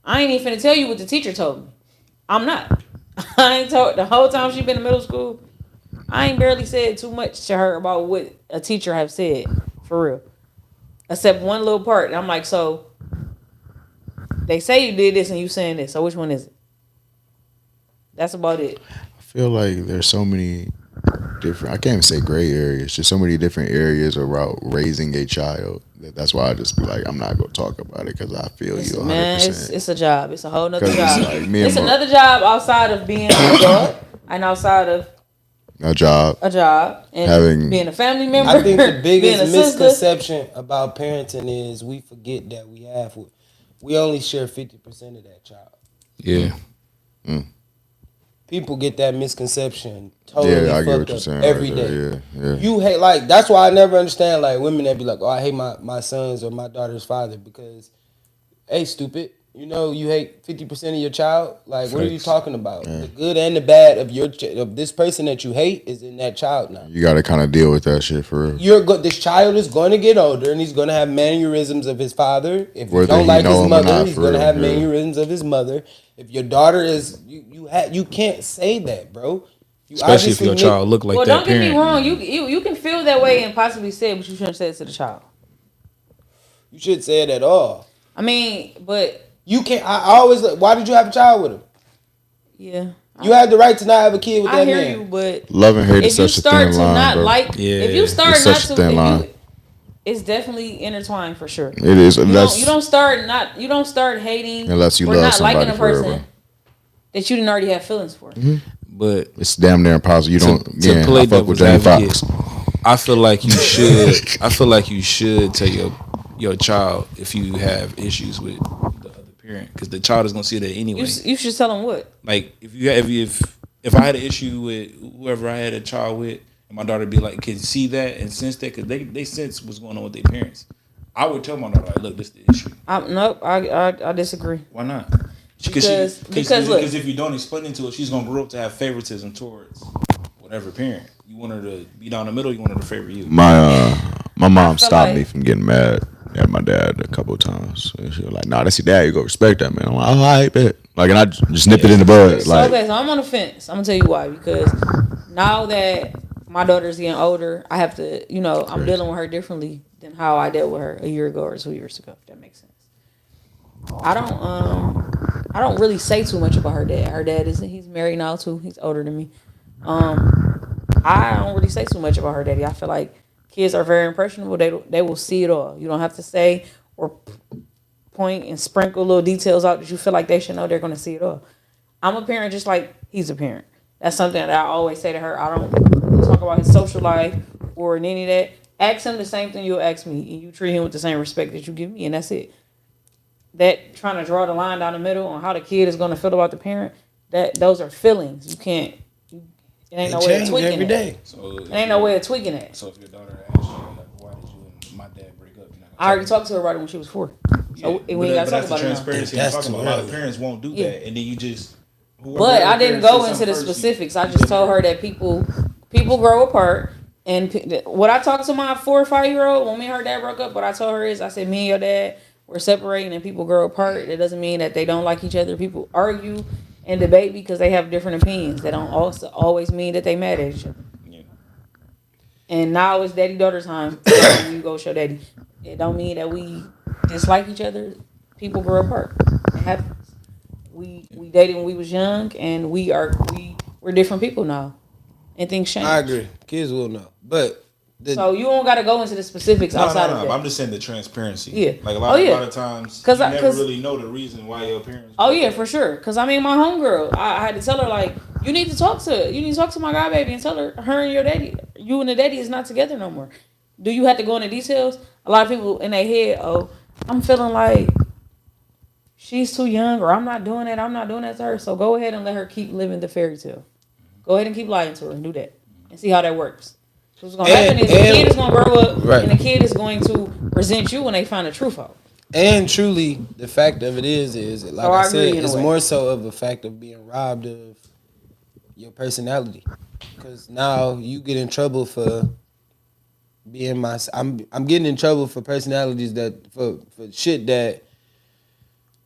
I ain't even finna tell you what the teacher told me. I'm not. I ain't told the whole time she been in middle school. I ain't barely said too much to her about what a teacher have said for real, except one little part. And I'm like, so they say you did this and you saying this. So which one is it? That's about it. I feel like there's so many different, I can't even say gray areas, just so many different areas about raising a child. That's why I just be like, I'm not going to talk about it because I feel you 100%. Man, it's a job. It's a whole nother job. It's another job outside of being an adult and outside of a job and being a family member. I think the biggest misconception about parenting is we forget that we only share 50% of that child. Yeah. People get that misconception totally I get what fucked you're up saying every right day. there. Yeah. You hate, like, that's why I never understand like women that be like, oh, I hate my son's or my daughter's father because, hey, stupid, You know, you hate 50% of your child. Like, what are you talking about? The good and the bad of of this person that you hate is in that child now. You got to kind of deal with that shit for real. This child is going to get older and he's going to have mannerisms of his father. If you Whether don't he like know his him or mother, not, he's for going to real, have yeah. mannerisms of his mother. If your daughter is, you can't say that, bro. You Especially if obviously your child look like Well, that don't get me parent. wrong. You can feel that way and possibly say it, but you shouldn't say it to the child. You shouldn't say it at all. I mean, but You can't. I always. Why did you have a child with him? yeah, You had the right to not have a kid with that I hear man. you. But Love and hate if is you such a start thin to line, not bro. like, Yeah. if you start It's not such a to, thin if line. you, it's definitely intertwined for sure. It is. You Unless don't start hating Unless you or love not liking somebody a for real, person bro. that you didn't already have feelings for. But it's damn near impossible. You don't. to Yeah, play I fuck with devil's Jamie advocate, Foxx. I feel like you should. I feel like you should tell your child if you have issues with the other parent, because the child is gonna see that anyway. You should tell them what. Like if I had an issue with whoever I had a child with, and my daughter be like, can see that and sense that, because they sense what's going on with their parents. I would tell my daughter, like, look, this is the issue. Nope, I disagree. Why not? Because look, Because if you don't explain it to her, she's gonna grow up to have favoritism towards whatever parent. You want her to be down the middle. You want her to favor you. My mom feel stopped like- me from getting mad at my dad a couple of times. And she was like, "Nah, that's your dad. You go respect that man." I'm like, "Oh, I bet." Like, and I just nipped it in the bud. so Like, okay, so I'm on the fence. I'm gonna tell you why. Because now that my daughter's getting older, I have to, I'm dealing with her differently than how I dealt with her a year ago or 2 years ago. If that makes sense. I don't really say too much about her dad. Her dad he's married now too. He's older than me. I don't really say too much about her daddy. I feel like kids are very impressionable. They will see it all. You don't have to say or point and sprinkle little details out that you feel like they should know. They're going to see it all. I'm a parent just like he's a parent. That's something that I always say to her. I don't talk about his social life or any of that. Ask him the same thing you'll ask me, and you treat him with the same respect that you give me, and that's it. That trying to draw the line down the middle on how the kid is going to feel about the parent, those are feelings. You can't. It ain't no way of tweaking every it. day. So It ain't no way of tweaking it. So if your daughter asks you, like, why did you and my dad break up? I already talked to her about it when she was 4. So we ain't got to talk about it now. transparency. That's I'm talking too about. A lot of early. parents won't do Yeah. that, and then you just. But I didn't go into the specifics. I just told her that people grow apart. And what I talked to my 4 or 5 year old when me and her dad broke up, what I told her is, I said, me and your dad, we're separating and people grow apart. It doesn't mean that they don't like each other. People argue and debate because they have different opinions. They don't also always mean that they mad at each other. Yeah. And now it's daddy-daughter time. You go show daddy. It don't mean that we dislike each other. People grow apart. It happens. We dated when we was young, and we're different people now. And things change. I agree. Kids will know, but So you don't got to go into the specifics outside of that. I'm just saying the transparency. Yeah. Like a Oh, lot yeah. of times, 'Cause you I- never 'cause- really know the reason why your parents. Oh yeah, for sure. Cause I mean, my homegirl, I had to tell her like, you need to talk to my god baby and tell her and your daddy, you and the daddy is not together no more. Do you have to go into details? A lot of people in their head, oh, I'm feeling like she's too young, or I'm not doing that to her. So go ahead and let her keep living the fairy tale. Go ahead and keep lying to her and do that, and see how that works. So what's gonna happen is the kid is gonna grow up, Right. and the kid is going to resent you when they find the truth out. And truly, the fact of it is like I I agree said, in a it's way. more so of a fact of being robbed of your personality. Because now you get in trouble for being I'm getting in trouble for personalities that for shit that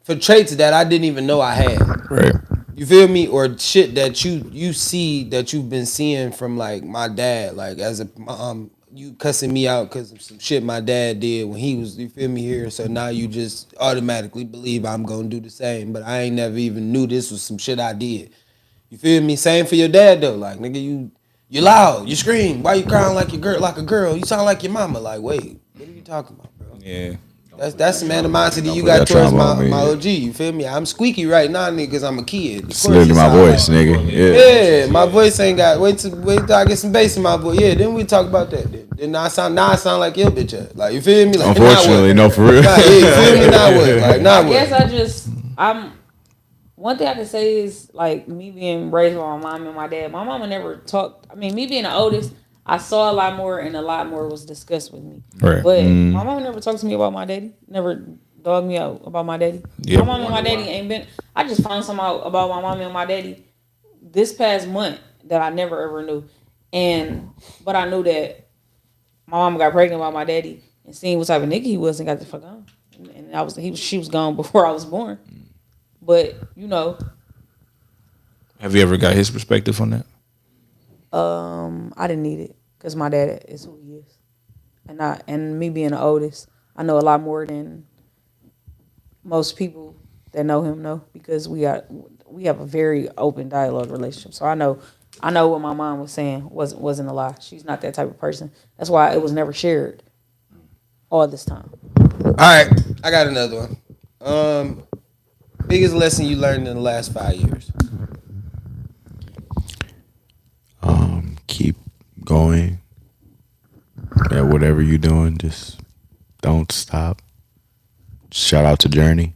for traits that I didn't even know I had. right. You feel me? Or shit that you see that you've been seeing from like my dad, like as a you cussing me out because of some shit my dad did when he was, you feel me, here. So now you just automatically believe I'm gonna do the same, but I ain't never even knew this was some shit I did. You feel me? Same for your dad though. Like nigga, you loud, you scream. Why you crying like a girl? You sound like your mama. Like wait, what are you talking about, bro? Yeah. That's the animosity you put got that towards trauma on me, my yeah. OG. You feel me? I'm squeaky right now, nigga, because I'm a kid. Of It's course literally it my sound voice, like- nigga. Yeah, my voice ain't got. Wait till I get some bass in my voice. Yeah, then we talk about that. Then I sound like your bitch ass. Like you feel me? Like Unfortunately, no, for real. Nah, yeah, you feel me? Now what? Like now I guess what? one thing I can say is like me being raised by my mom and my dad. My mama never talked. I mean, me being the oldest, I saw a lot more, and a lot more was discussed with me. Right. But my mama never talked to me about my daddy. Never dog me out about my daddy. Yeah, My mom and my wonder daddy why. ain't been. I just found something out about my mom and my daddy this past month that I never ever knew, but I knew that my mom got pregnant by my daddy and seen what type of nigga he was and got the fuck on. And she was gone before I was born. But Have you ever got his perspective on that? I didn't need it because my dad is who he is, and me being the oldest, I know a lot more than most people that know him know because we have a very open dialogue relationship. So I know what my mom was saying wasn't a lie. She's not that type of person. That's why it was never shared all this time. All right, I got another one. Biggest lesson you learned in the last 5 years? Keep going at whatever you're doing. Just don't stop. Shout out to Journey.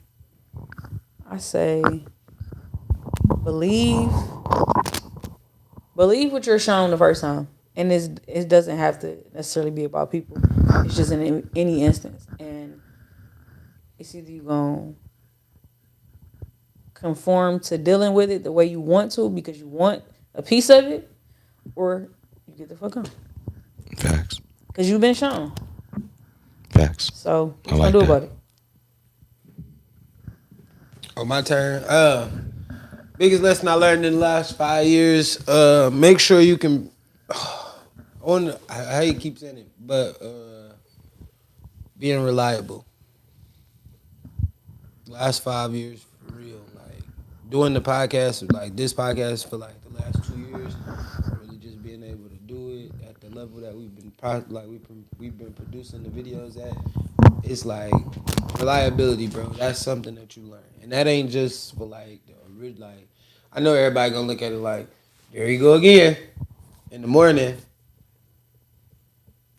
I say believe what you're shown the first time, and it doesn't have to necessarily be about people. It's just in any instance, and it's either you gonna conform to dealing with it the way you want to because you want a piece of it, or you get the fuck on Facts. because you've been shown. Facts. So what I you like gonna do that. about it? Oh, my turn. Biggest lesson I learned in the last 5 years. Make sure you can. I hate keep saying it, but being reliable. Last 5 years for real, like doing the podcast, like this podcast for like the last 2 years, really just being able to do it at the level that we've been producing the videos at. It's like reliability, bro. That's something that you learn, and that ain't just for like like. I know everybody gonna look at it like, there you go again. In the morning,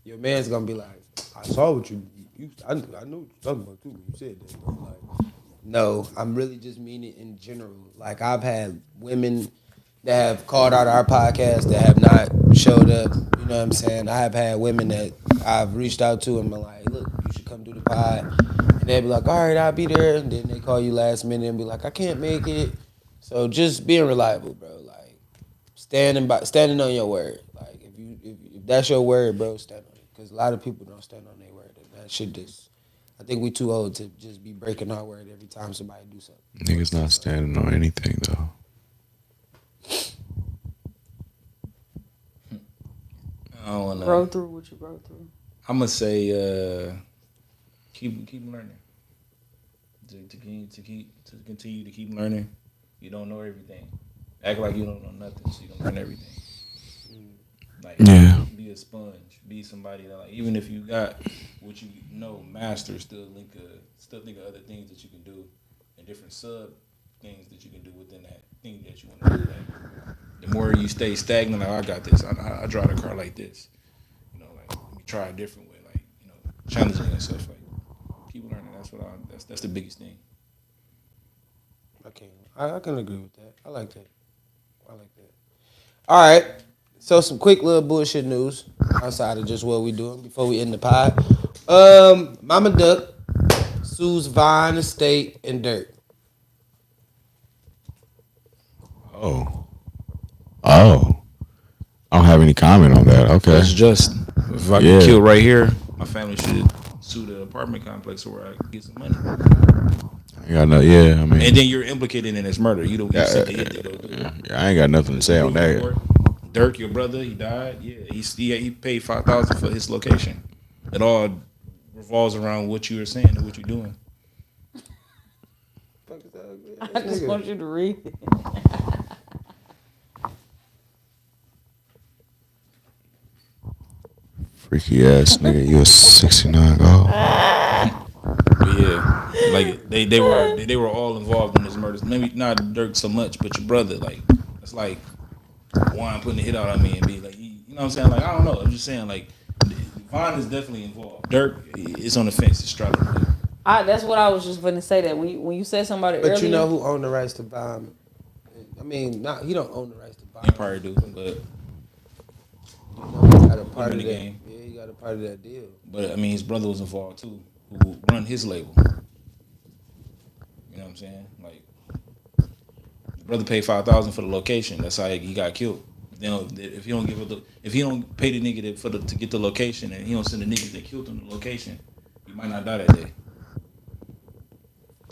your man's gonna be like, I saw what I know what you're talking about too when you said that, bro. Like, no, I'm really just meaning in general. Like, I've had women that have called out our podcast that have not showed up. You know what I'm saying? I have had women that I've reached out to and been like, look, you should come do the pod. And they'll be like, all right, I'll be there. And then they call you last minute and be like, I can't make it. So just being reliable, bro. Like, standing on your word. Like, if that's your word, bro, stand on it. Because a lot of people don't stand on their word. And that shit just, I think we too old to just be breaking our word every time somebody do something. Niggas not standing on anything though. I don't know. Grow through what you grow through. I'm gonna say keep learning. To continue to keep learning. You don't know everything. Act like you don't know nothing, so you don't learn everything. Like, Yeah. be a sponge. Be somebody that, like, even if you got what you know, master, still think of other things that you can do, and different sub things that you can do within that thing that you want to do. Like, the more you stay stagnant, like, I got this. I drive a car like this. You know, like, let me try a different way. Like, you know, challenging yourself. Like, keep learning. That's the biggest thing. I can agree with that. I like that. All right. So some quick little bullshit news outside of just what we doing before we end the pod. Mama Duck sues Vine Estate and Dirt. Oh. I don't have any comment on that. Okay. It's just, if I get killed right here, my family should sue the apartment complex where I can get some money. I got no. Yeah, I mean. And then you're implicated in this murder. You don't sent the hit to go do it. Yeah, I ain't got nothing to say on that. Dirk, your brother, he died. Yeah, he paid $5,000 for his location. It all revolves around what you were saying and what you're doing. I just want you to read it. Freaky ass nigga, you a 69. Oh. But yeah, like they were all involved in this murder. Maybe not Dirk so much, but your brother. Like, it's like Juan putting a hit out on me and be like, you know what I'm saying? Like, I don't know. I'm just saying, like, Vaughn is definitely involved. Dirk is on the fence. It's struggling. That's what I was just going to say. That when you said somebody earlier, But you know who owned the rights to Vine? I mean, he don't own the rights to Vine. Empire do, but He got a part of the that. game. Yeah, he got a part of that deal. But I mean, his brother was involved too, who run his label. I'm saying? Like, the brother paid $5,000 for the location. That's how he got killed. Then if he don't pay the nigga to get the location, and he don't send the niggas that killed him the location, he might not die that day.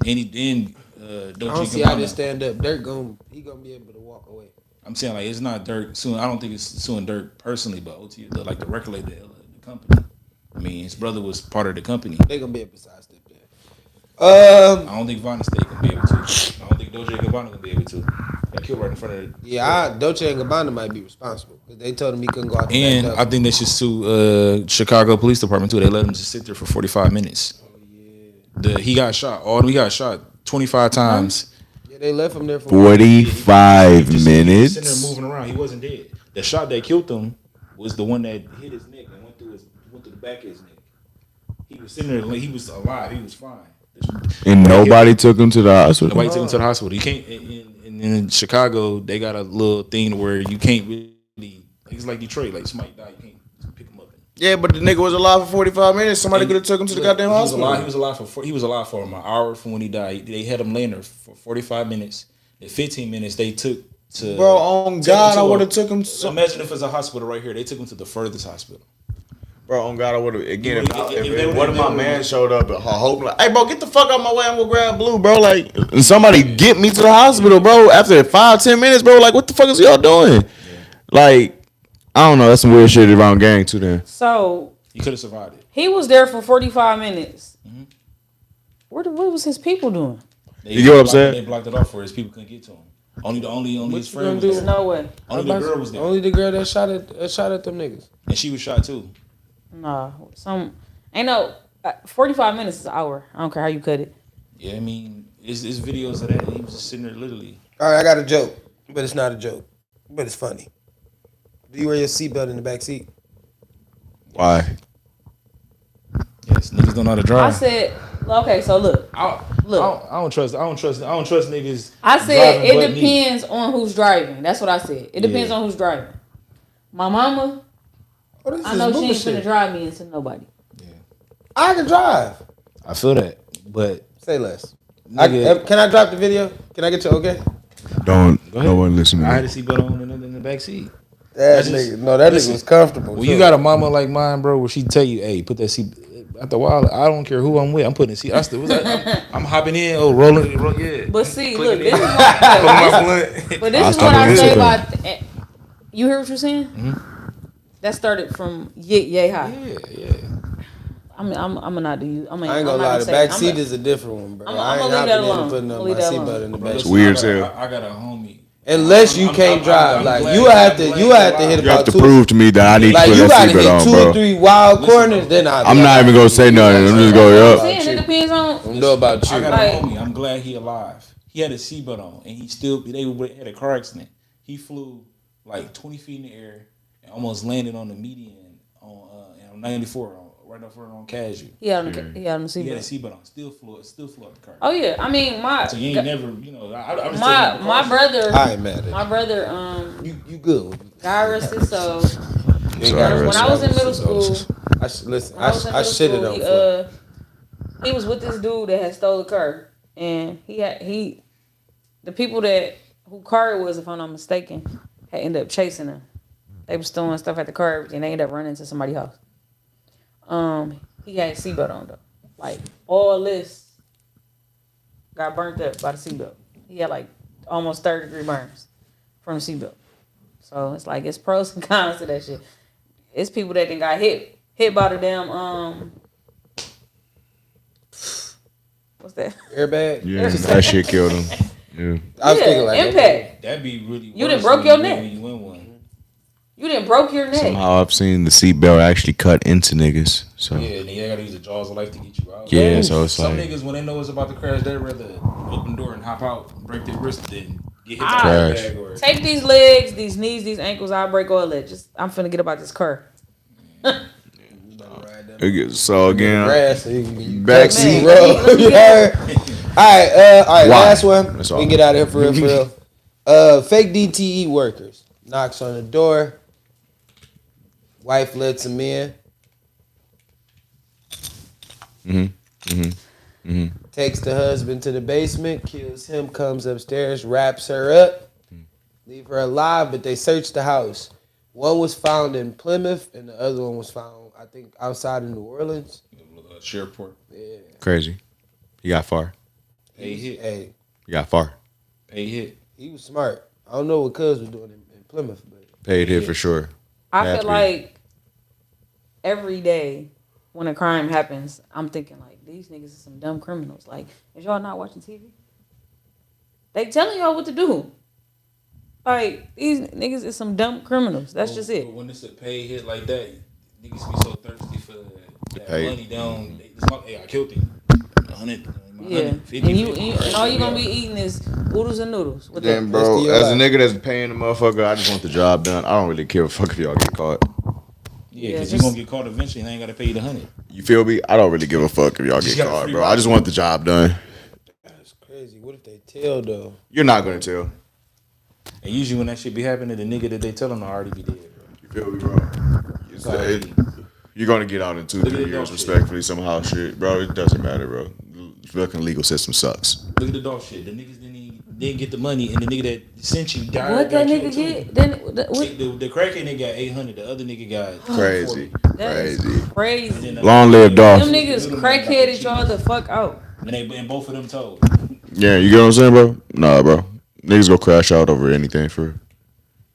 And then I don't see how this stand up. He gonna be able to walk away. I'm saying like it's not Dirk suing. I don't think it's suing Dirk personally, but OT like the record label, the company. I mean, his brother was part of the company. They gonna be able to sidestep that. I don't think Vonda State gonna be able to. I don't think Doja and Gabbana gonna be able to. They killed right in front of. Dolce and Gabbana might be responsible because they told him he couldn't go out. And I think they should sue Chicago Police Department too. They let him just sit there for 45 minutes. Oh yeah. He got shot. He got shot 25 times. Yeah, they left him there for 45 minutes. Sitting there moving around. He wasn't dead. The shot that killed him was the one that hit his neck and went through the back of his neck. He was sitting there. He was alive. He was fine. And nobody took him to the hospital. Nobody took him to the hospital. He can't. In Chicago, they got a little thing where you can't really. It's like Detroit. Like somebody died, you can't pick him up. Yeah, but the nigga was alive for 45 minutes. Somebody could have took him to the goddamn hospital. He was alive for an hour from when he died. They had him laying there for 45 minutes. In 15 minutes, they took to. Bro, on God, I would have took him. Imagine if it's a hospital right here. They took him to the furthest hospital. Bro, on God, I would have. Again, if one of my man showed up at Hope, like, hey, bro, get the fuck out of my way. I'm gonna grab Blue, bro. Like, and somebody get me to the hospital, bro. After 5-10 minutes, bro. Like, what the fuck is y'all doing? Yeah. Like, I don't know. That's some weird shit around gang too. Then. So he could have survived it. He was there for 45 minutes. Mm-hmm. What was his people doing? You know what I'm saying? They blocked it off for his people couldn't get to him. Only his friend was there. No way. Only the girl was there. Only the girl that shot at them niggas. And she was shot too. Nah, 45 minutes is an hour. I don't care how you cut it. Yeah, I mean, it's videos of that. He was just sitting there literally. All right, I got a joke, but it's not a joke, but it's funny. Do you wear your seatbelt in the back seat? Why? Yes, niggas don't know how to drive. I said, okay, so look. I don't trust niggas. I said it depends on who's driving. That's what I said. It depends on who's driving. My mama. I know she ain't finna drive me into nobody. Yeah, I can drive. I feel that, but say less. Can I drop the video? Can I get you okay? Don't. No one listen to me. I had a seatbelt on in the back seat. That nigga was comfortable. Well, you got a mama like mine, bro, where she tell you, "Hey, put that seat." After a while, I don't care who I'm with. I'm putting the seat. I'm hopping in. Oh, rolling. Yeah. But see, look, this is what I say about. You hear what you're saying? Mm-hmm. That started from yay high. Yeah. I'm gonna not do you. I ain't gonna lie. The back seat is a different one, bro. I ain't leave that alone. Putting up my seatbelt in the back. It's weird as hell. I got a homie. Unless you can't drive, like you have to hit about. You have to prove to me that I need to put that seatbelt on, bro. You gotta hit 2 or 3 wild corners. Then I'm not even gonna say nothing. I'm just going up. It depends on. I know about you. I got a homie. I'm glad he alive. He had a seatbelt on, and they had a car accident. He flew like 20 feet in the air and almost landed on the median on 94 right up front on Cashew. He had on the seatbelt. He had a seatbelt on. Still flew up the car. Oh yeah, I mean So you ain't never, my brother. I ain't mad at my brother. You good? God rest his soul. When I was in middle school, I shitted on. He was with this dude that had stole the car, and the people who car it was, if I'm not mistaken, had ended up chasing him. They was throwing stuff at the car, and they ended up running into somebody's house. He had a seatbelt on though. Like all this got burnt up by the seatbelt. He had like almost 30-degree burns from the seatbelt. So it's like it's pros and cons to that shit. It's people that got hit by the damn what's that? Airbag. Yeah, that shit killed him. Yeah. I was thinking like impact. That'd be really. You done broke your neck. You win one. You didn't broke your neck. Somehow I've seen the seatbelt actually cut into niggas. So yeah, they gotta use the jaws of life to get you out. Yeah, so it's some like niggas when they know it's about to crash, they'd rather open the door and hop out, break their wrist, than get hit by a bag or take these legs, these knees, these ankles. I'll break all that. I'm finna get about this car. So again, backseat row. You heard? All right. Last one. We can get out of here for real. Fake DTE workers knocks on the door. Wife lets him in. takes the husband to the basement, kills him, comes upstairs, wraps her up, leave her alive, but they searched the house. One was found in Plymouth, and the other one was found, I think, outside of New Orleans. Shreveport. Yeah. Crazy. He got far. Pay hit. Hey, He got far. Pay hit. he was smart. I don't know what Cuz was doing in Plymouth, but Paid hit for sure. I Had feel to. like every day when a crime happens, I'm thinking like these niggas are some dumb criminals. Like, is y'all not watching TV? They telling y'all what to do. Like, these niggas is some dumb criminals. That's just it. But when it's a pay hit like that, niggas be so thirsty for that pay. money down. Hey, I killed him. 100, Yeah, 150, and all you gonna be eating is oodles and noodles. What Then, the- bro, Rest of your as a life. nigga that's paying the motherfucker, I just want the job done. I don't really care a fuck if y'all get caught. Yeah, because Yeah, you gonna get caught eventually and I ain't gotta pay you the 100. You feel me? I don't really give a fuck if y'all Just get got a caught, free bro. ride. I just want the job done. that's crazy. What if they tell, though? You're not gonna tell. And usually when that shit be happening, the nigga that they tell them already be dead, bro. You feel me, bro? You're gonna get out in 2-3 at years, that respectfully, somehow, shit, bro. It doesn't matter, bro. The fucking legal system sucks. Look at the dog shit. The niggas didn't get the money, and the nigga that sent you died. What that got nigga killed, too. get? Then what? The crackhead nigga got 800. The other nigga got Crazy, 40. That is crazy. crazy. And then Long live Dolph. Them niggas crackheaded y'all the fuck out. And both of them told. Yeah, you get what I'm saying, bro? Nah, bro. Niggas go crash out over anything for.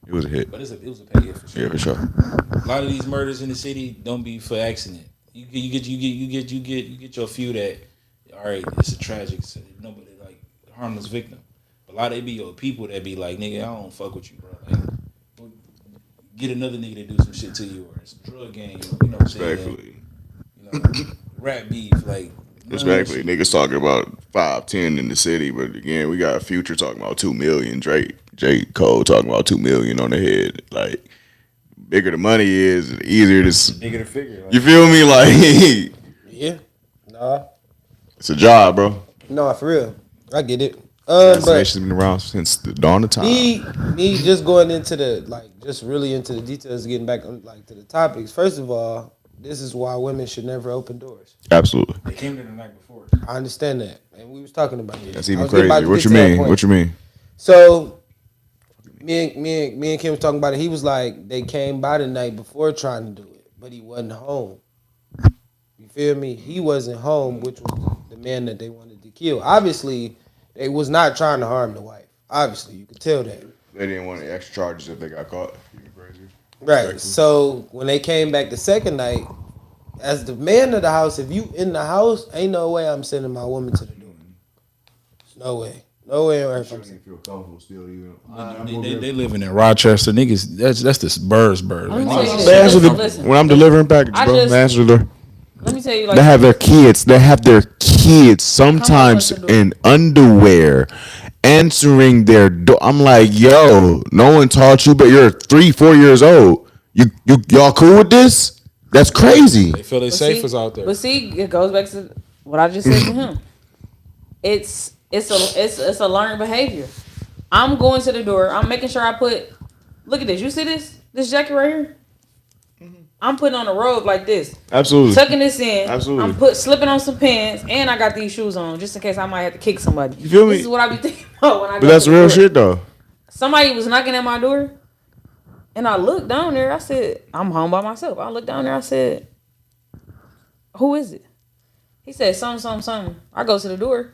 It was a hit. But it was a pay hit for sure. Yeah, for sure. A lot of these murders in the city don't be for accident. You get your few that, all right, it's a tragic, nobody like harmless victim. But a lot of it be your people that be like, nigga, I don't fuck with you, bro. Like, get another nigga to do some shit to you, or it's a drug game, you know what I'm saying? Respectfully. You know, rap beef, like. Respectfully. Niggas talking about 5-10 in the city, but again, we got Future talking about 2 million. J. Cole talking about 2 million on the head. Like, bigger the money is, the easier this. Bigger the figure. Like, You feel me? Like, Yeah. Nah. it's a job, bro. No, for real. I get it. But Assassination's been around since the dawn of time. me just going into just really into the details, getting back on to the topics. First of all, this is why women should never open doors. Absolutely. they came there the night before. I understand that, and we was talking about it. That's I even was getting about crazy. to What get you to that mean? point. What you mean? So, me and Kim was talking about it. He was like, they came by the night before trying to do it, but he wasn't home. You feel me? He wasn't home, which was the man that they wanted to kill. Obviously, they was not trying to harm the wife. Obviously, you could tell that. They didn't want any extra charges if they got caught. Right. So when they came back the second night, as the man of the house, if you in the house, ain't no way I'm sending my woman to the door. No way. No way on earth I'm sending. Feel comfortable still even. They living in Rochester, niggas. That's the Burrs. Let me tell you Man, this. answer the- Listen, when I'm delivering packages, I bro, just- man, answer the door. let me tell you, like, They have their kids. They have their kids sometimes Come on, in underwear answering their door. I'm like, yo, no one taught you, but you're 3-4 years old. Y'all cool with this? That's crazy. They feel they But safe see- is out there. But see, it goes back to what I just said to him. It's a learned behavior. I'm going to the door. I'm making sure I put. Look at this. You see this jacket right here? I'm putting on a robe like this, Absolutely. tucking this in. Absolutely. I'm slipping on some pants, and I got these shoes on just in case I might have to kick somebody. You feel me? This is what I be thinking about when I. But go that's to the real door. shit though. Somebody was knocking at my door, and I looked down there. I said, "I'm home by myself." I looked down there. I said, "Who is it?" He said, "Something." I go to the door.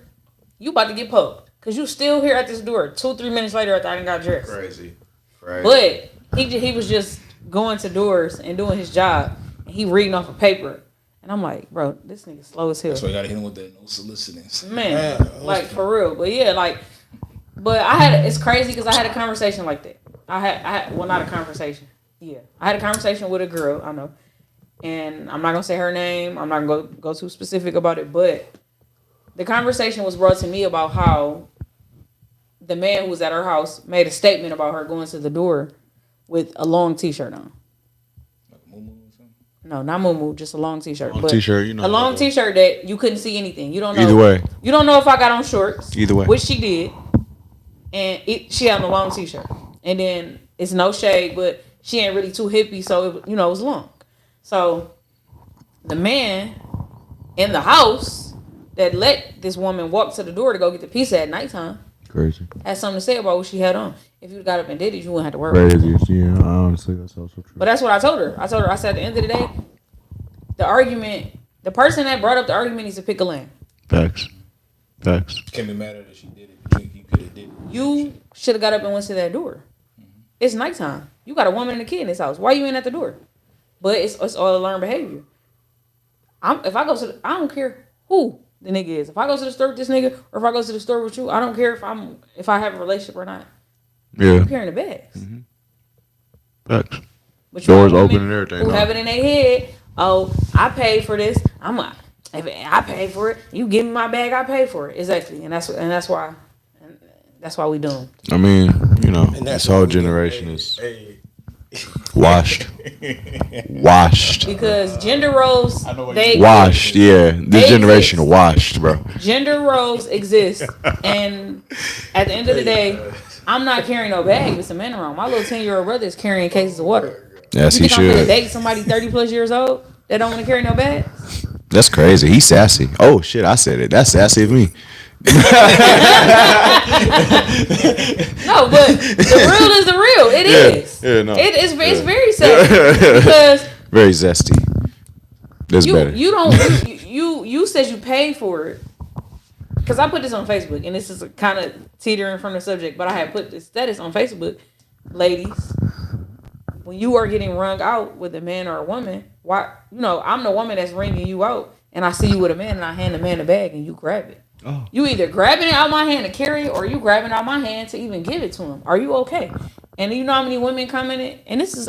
You about to get poked because you still here at this door. 2-3 minutes later, after I done got dressed. Crazy. But he was just going to doors and doing his job. And he reading off a paper, and I'm like, bro, this nigga slow as hell. So you gotta hit him with that no soliciting. Man, like for real. But yeah, like, but it's crazy because I had a conversation like that. I had well, not a conversation. Yeah, I had a conversation with a girl I know, and I'm not gonna say her name. I'm not gonna go too specific about it, but the conversation was brought to me about how the man who was at her house made a statement about her going to the door with a long t-shirt on. Like a moo-moo or something? No, not moo-moo, just a long t-shirt. Long t-shirt, you know. A long t-shirt that you couldn't see anything. You don't know. Either way. You don't know if I got on shorts. Either way. Which she did. And she had on a long t-shirt. And then it's no shade, but she ain't really too hippie, so it was long. So the man in the house that let this woman walk to the door to go get the pizza at nighttime Crazy. had something to say about what she had on. If you got up and did it, you wouldn't have to worry. Crazy. Yeah, honestly, that's also true. But that's what I told her. I said at the end of the day, the person that brought up the argument needs to pick a lane. Facts. Can't be mad at her. She did it. You could have did it. You should have got up and went to that door. It's nighttime. You got a woman and a kid in this house. Why you ain't at the door? But it's all a learned behavior. I don't care who the nigga is. If I go to the store with this nigga, or if I go to the store with you, I don't care if I have a relationship or not. Yeah. I'm carrying the bags. Mm-hmm. Facts. But Doors open and everything. Who have it in their head? Oh, I paid for this. I paid for it. You give me my bag, I paid for it. Exactly, and that's why we doomed. I mean, this whole generation is washed. Because gender roles, washed. Yeah, this generation exist. Washed, bro. Gender roles exist, and at the end of the day, I'm not carrying no bag with some men around. My little 10-year-old brother is carrying cases of water. Yes, you he think I'm gonna should. date somebody 30 plus years old that don't want to carry no bag? That's crazy. He's sassy. Oh shit, I said it. That's sassy of me. No, but the real is the real. It is. Yeah, no. It's very sad because very zesty. That's better. You said you paid for it. Because I put this on Facebook, and this is kind of teetering from the subject, but I had put this status on Facebook. Ladies, when you are getting wrung out with a man or a woman, why? I'm the woman that's wringing you out, and I see you with a man, and I hand the man the bag, and you grab it. Oh. You either grabbing it out my hand to carry it, or you grabbing it out my hand to even give it to him. Are you okay? And you know how many women commented? And this is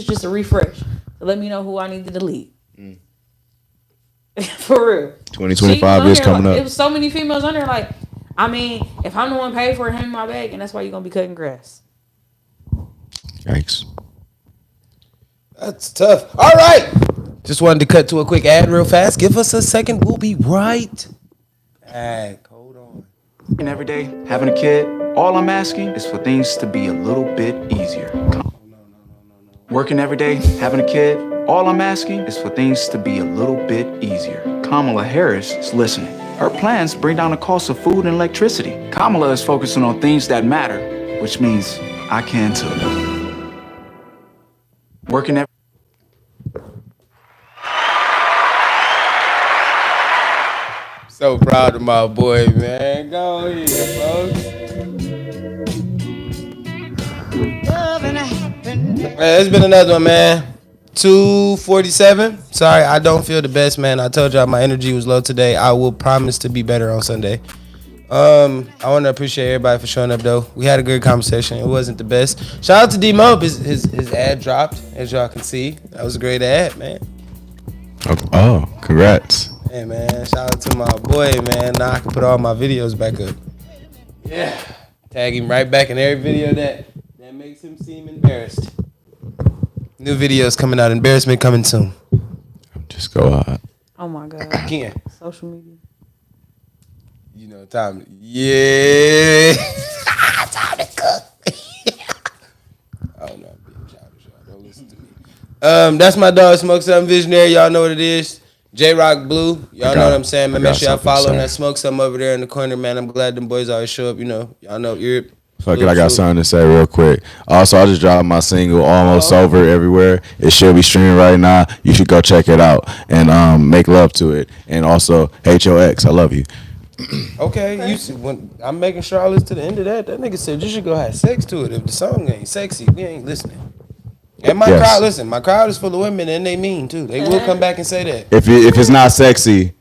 just a refresh to let me know who I need to delete. For real. 2025 is coming up. It was so many females on there like, if I'm the one paid for it, hand me my bag, and that's why you're going to be cutting grass. Yikes. That's tough. All right. Just wanted to cut to a quick ad real fast. Give us a second. We'll be right back. Hold on. And every day, having a kid, all I'm asking is for things to be a little bit easier. Working every day, having a kid, all I'm asking is for things to be a little bit easier. Kamala Harris is listening. Her plans bring down the cost of food and electricity. Kamala is focusing on things that matter, which means I can too. Working every So proud of my boy, man. Go ahead, folks. It's been another one, man. 2:47. Sorry, I don't feel the best, man. I told y'all my energy was low today. I will promise to be better on Sunday. I want to appreciate everybody for showing up, though. We had a good conversation. It wasn't the best. Shout out to D-Mo. His ad dropped, as y'all can see. That was a great ad, man. Oh, congrats. Hey, man. Shout out to my boy, man. Now I can put all my videos back up. Yeah. Tag him right back in every video that makes him seem embarrassed. New videos coming out. Embarrassment coming soon. Just go out. Oh, my God. Again. Social media. Time. Yeah. Time to cook. I don't know. I'm being childish, y'all. Don't listen to me. That's my dog, Smoke Something Visionary. Y'all know what it is. J-Rock Blue. Y'all know what I'm saying, man. Make sure y'all follow him. That Smoke Something over there in the corner, man. I'm glad them boys always show up. Y'all know you're. Fuck it, I got something to say real quick. Also, I just dropped my single, Almost Over, everywhere. It should be streaming right now. You should go check it out and make love to it. And also, hate your ex. I love you. Okay, you see, when I'm making sure I listen to the end of that, that nigga said you should go have sex to it. If the song ain't sexy, we ain't listening. And my crowd, listen, my crowd is full of women and they mean too. They will come back and say that. If it's not sexy,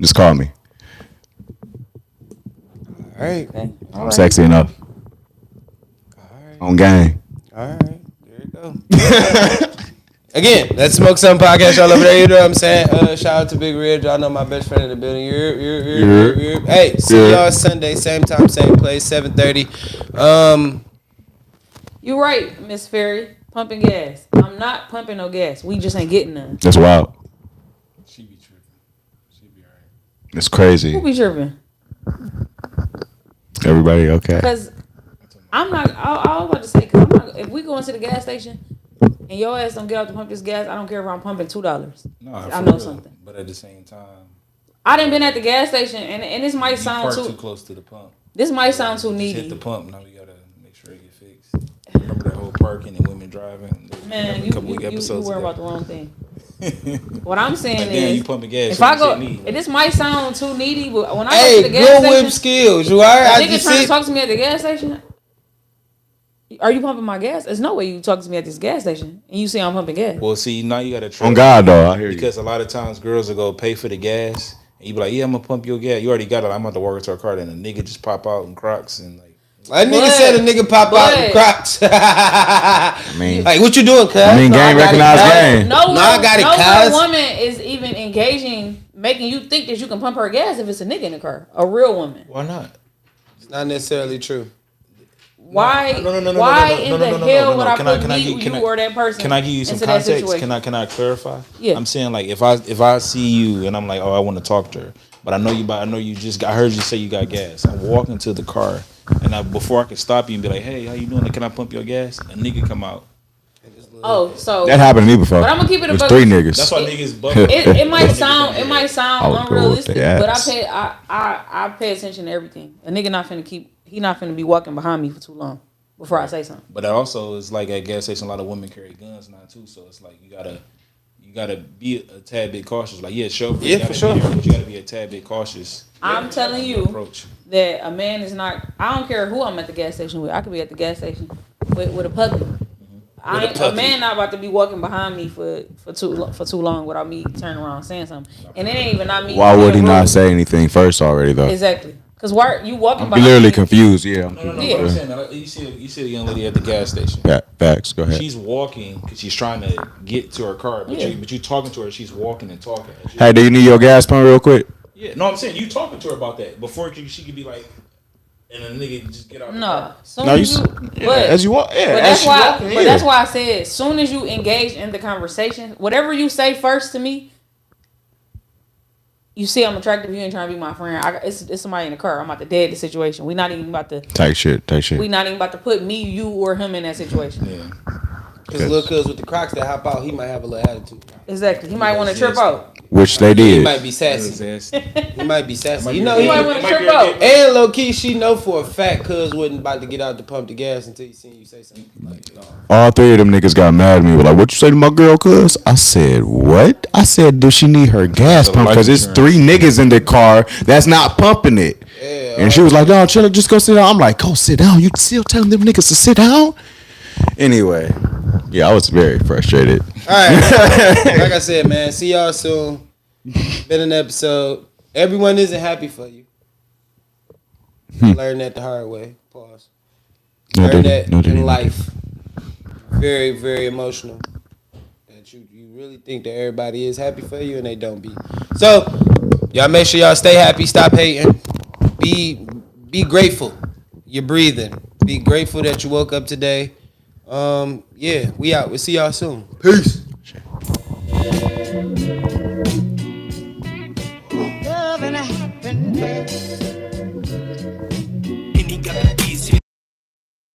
just call me. All right. I'm sexy enough. All right. On gang. All right. There you go. Again, let's Smoke Something podcast all over there. You know what I'm saying? Shout out to Big Ridge. Y'all know my best friend in the building. Hey, see y'all Sunday, same time, same place, 7:30. You right, Miss Ferry. Pumping gas. I'm not pumping no gas. We just ain't getting none. That's wild. She be tripping. She be alright. It's crazy. Who be tripping? Everybody okay? Because I'm not. I was about to say, because I'm not. If we go into the gas station and your ass don't get out to pump this gas, I don't care if I'm pumping $2. No, I know something. But at the same time, I done been at the gas station, and this might sound too too close to the pump. This might sound too Just needy. hit the pump. Now we gotta make sure it get fixed. Remember that whole parking and women driving? Man, a couple you episodes worry ago. about the wrong thing. What I'm saying Like, is, damn, you pumping gas. if I go, and this might sound too needy, but when I Hey, go to the gas good station, whip skills. You a alright? nigga trying to talk to me at the gas station. Are you pumping my gas? There's no way you talk to me at this gas station and you see I'm pumping gas. Well, see, now you gotta try. On God, though, I hear you. Because a lot of times girls will go pay for the gas, and you be like, "Yeah, I'm gonna pump your gas." You already got it. I'm about to walk into her car, and a nigga just pop out in Crocs and like. That nigga said a nigga pop out in Crocs. Like, what you doing, cuz? I mean, game recognized game. I got it, no woman is even engaging, making you think that you can pump her gas if it's a nigga in the car. A real woman. Why not? It's not necessarily true. Why in the hell would I put you or that person? Can I give you some context? Can I clarify? Yeah. I'm saying like if I see you and I'm like, oh, I want to talk to her, but I heard you say you got gas. I walk into the car and before I can stop you and be like, hey, how you doing? Can I pump your gas? A nigga come out. Oh, so that happened to me before. But I'm gonna keep it a buck. 3 niggas. That's why niggas buck. It might sound unrealistic, but ass. I pay attention to everything. A nigga not finna be walking behind me for too long before I say something. But that also is like at gas station, a lot of women carry guns now too. So it's like you gotta be a tad bit cautious. Like for sure. But you gotta be a tad bit cautious. I'm telling you that a man is not. I don't care who I'm at the gas station with. I could be at the gas station with a puppy. A man not about to be walking behind me for too long without me turning around saying something. And it ain't even not me. Why would he not say anything first already though? Exactly. Because why you walking behind me? Literally me? confused. Yeah. No. I'm saying, you see the young lady at the gas station. Yeah, facts. Go ahead. She's walking because she's trying to get to her car, but you talking to her. She's walking and talking. Hey, do you need your gas pump real quick? Yeah. No, I'm saying you talking to her about that before she could be like. And a nigga just get out. As you walk. Yeah, that's why I said, as soon as you engage in the conversation, whatever you say first to me, you see I'm attractive. You ain't trying to be my friend. It's somebody in the car. I'm about to dead the situation. We not even about to take shit. We not even about to put me, you, or him in that situation. Yeah. Because little cuz with the Crocs that hop out, he might have a little attitude. Exactly. He might want to trip out. Which they did. He might be sassy. He might be sassy. You know, he might want to trip out. And low key, she know for a fact cuz wasn't about to get out to pump the gas until you seen you say something. Like, no. All 3 of them niggas got mad at me. Were like, what you say to my girl, cuz? I said, what? I said, does she need her gas pump? Because it's 3 niggas in the car that's not pumping it. Yeah, and she was like, no, chill, just go sit down. I'm like, go sit down. You still telling them niggas to sit down? Anyway, yeah, I was very frustrated. All right, like I said, man, see y'all soon. Been an episode. Everyone isn't happy for you. Learn that the hard way. Pause. Learn that in life. Very, very emotional. That you really think that everybody is happy for you and they don't be. So, y'all make sure y'all stay happy. Stop hating. Be grateful. You're breathing. Be grateful that you woke up today. Yeah, we out. We'll see y'all soon. Peace. Love and happiness.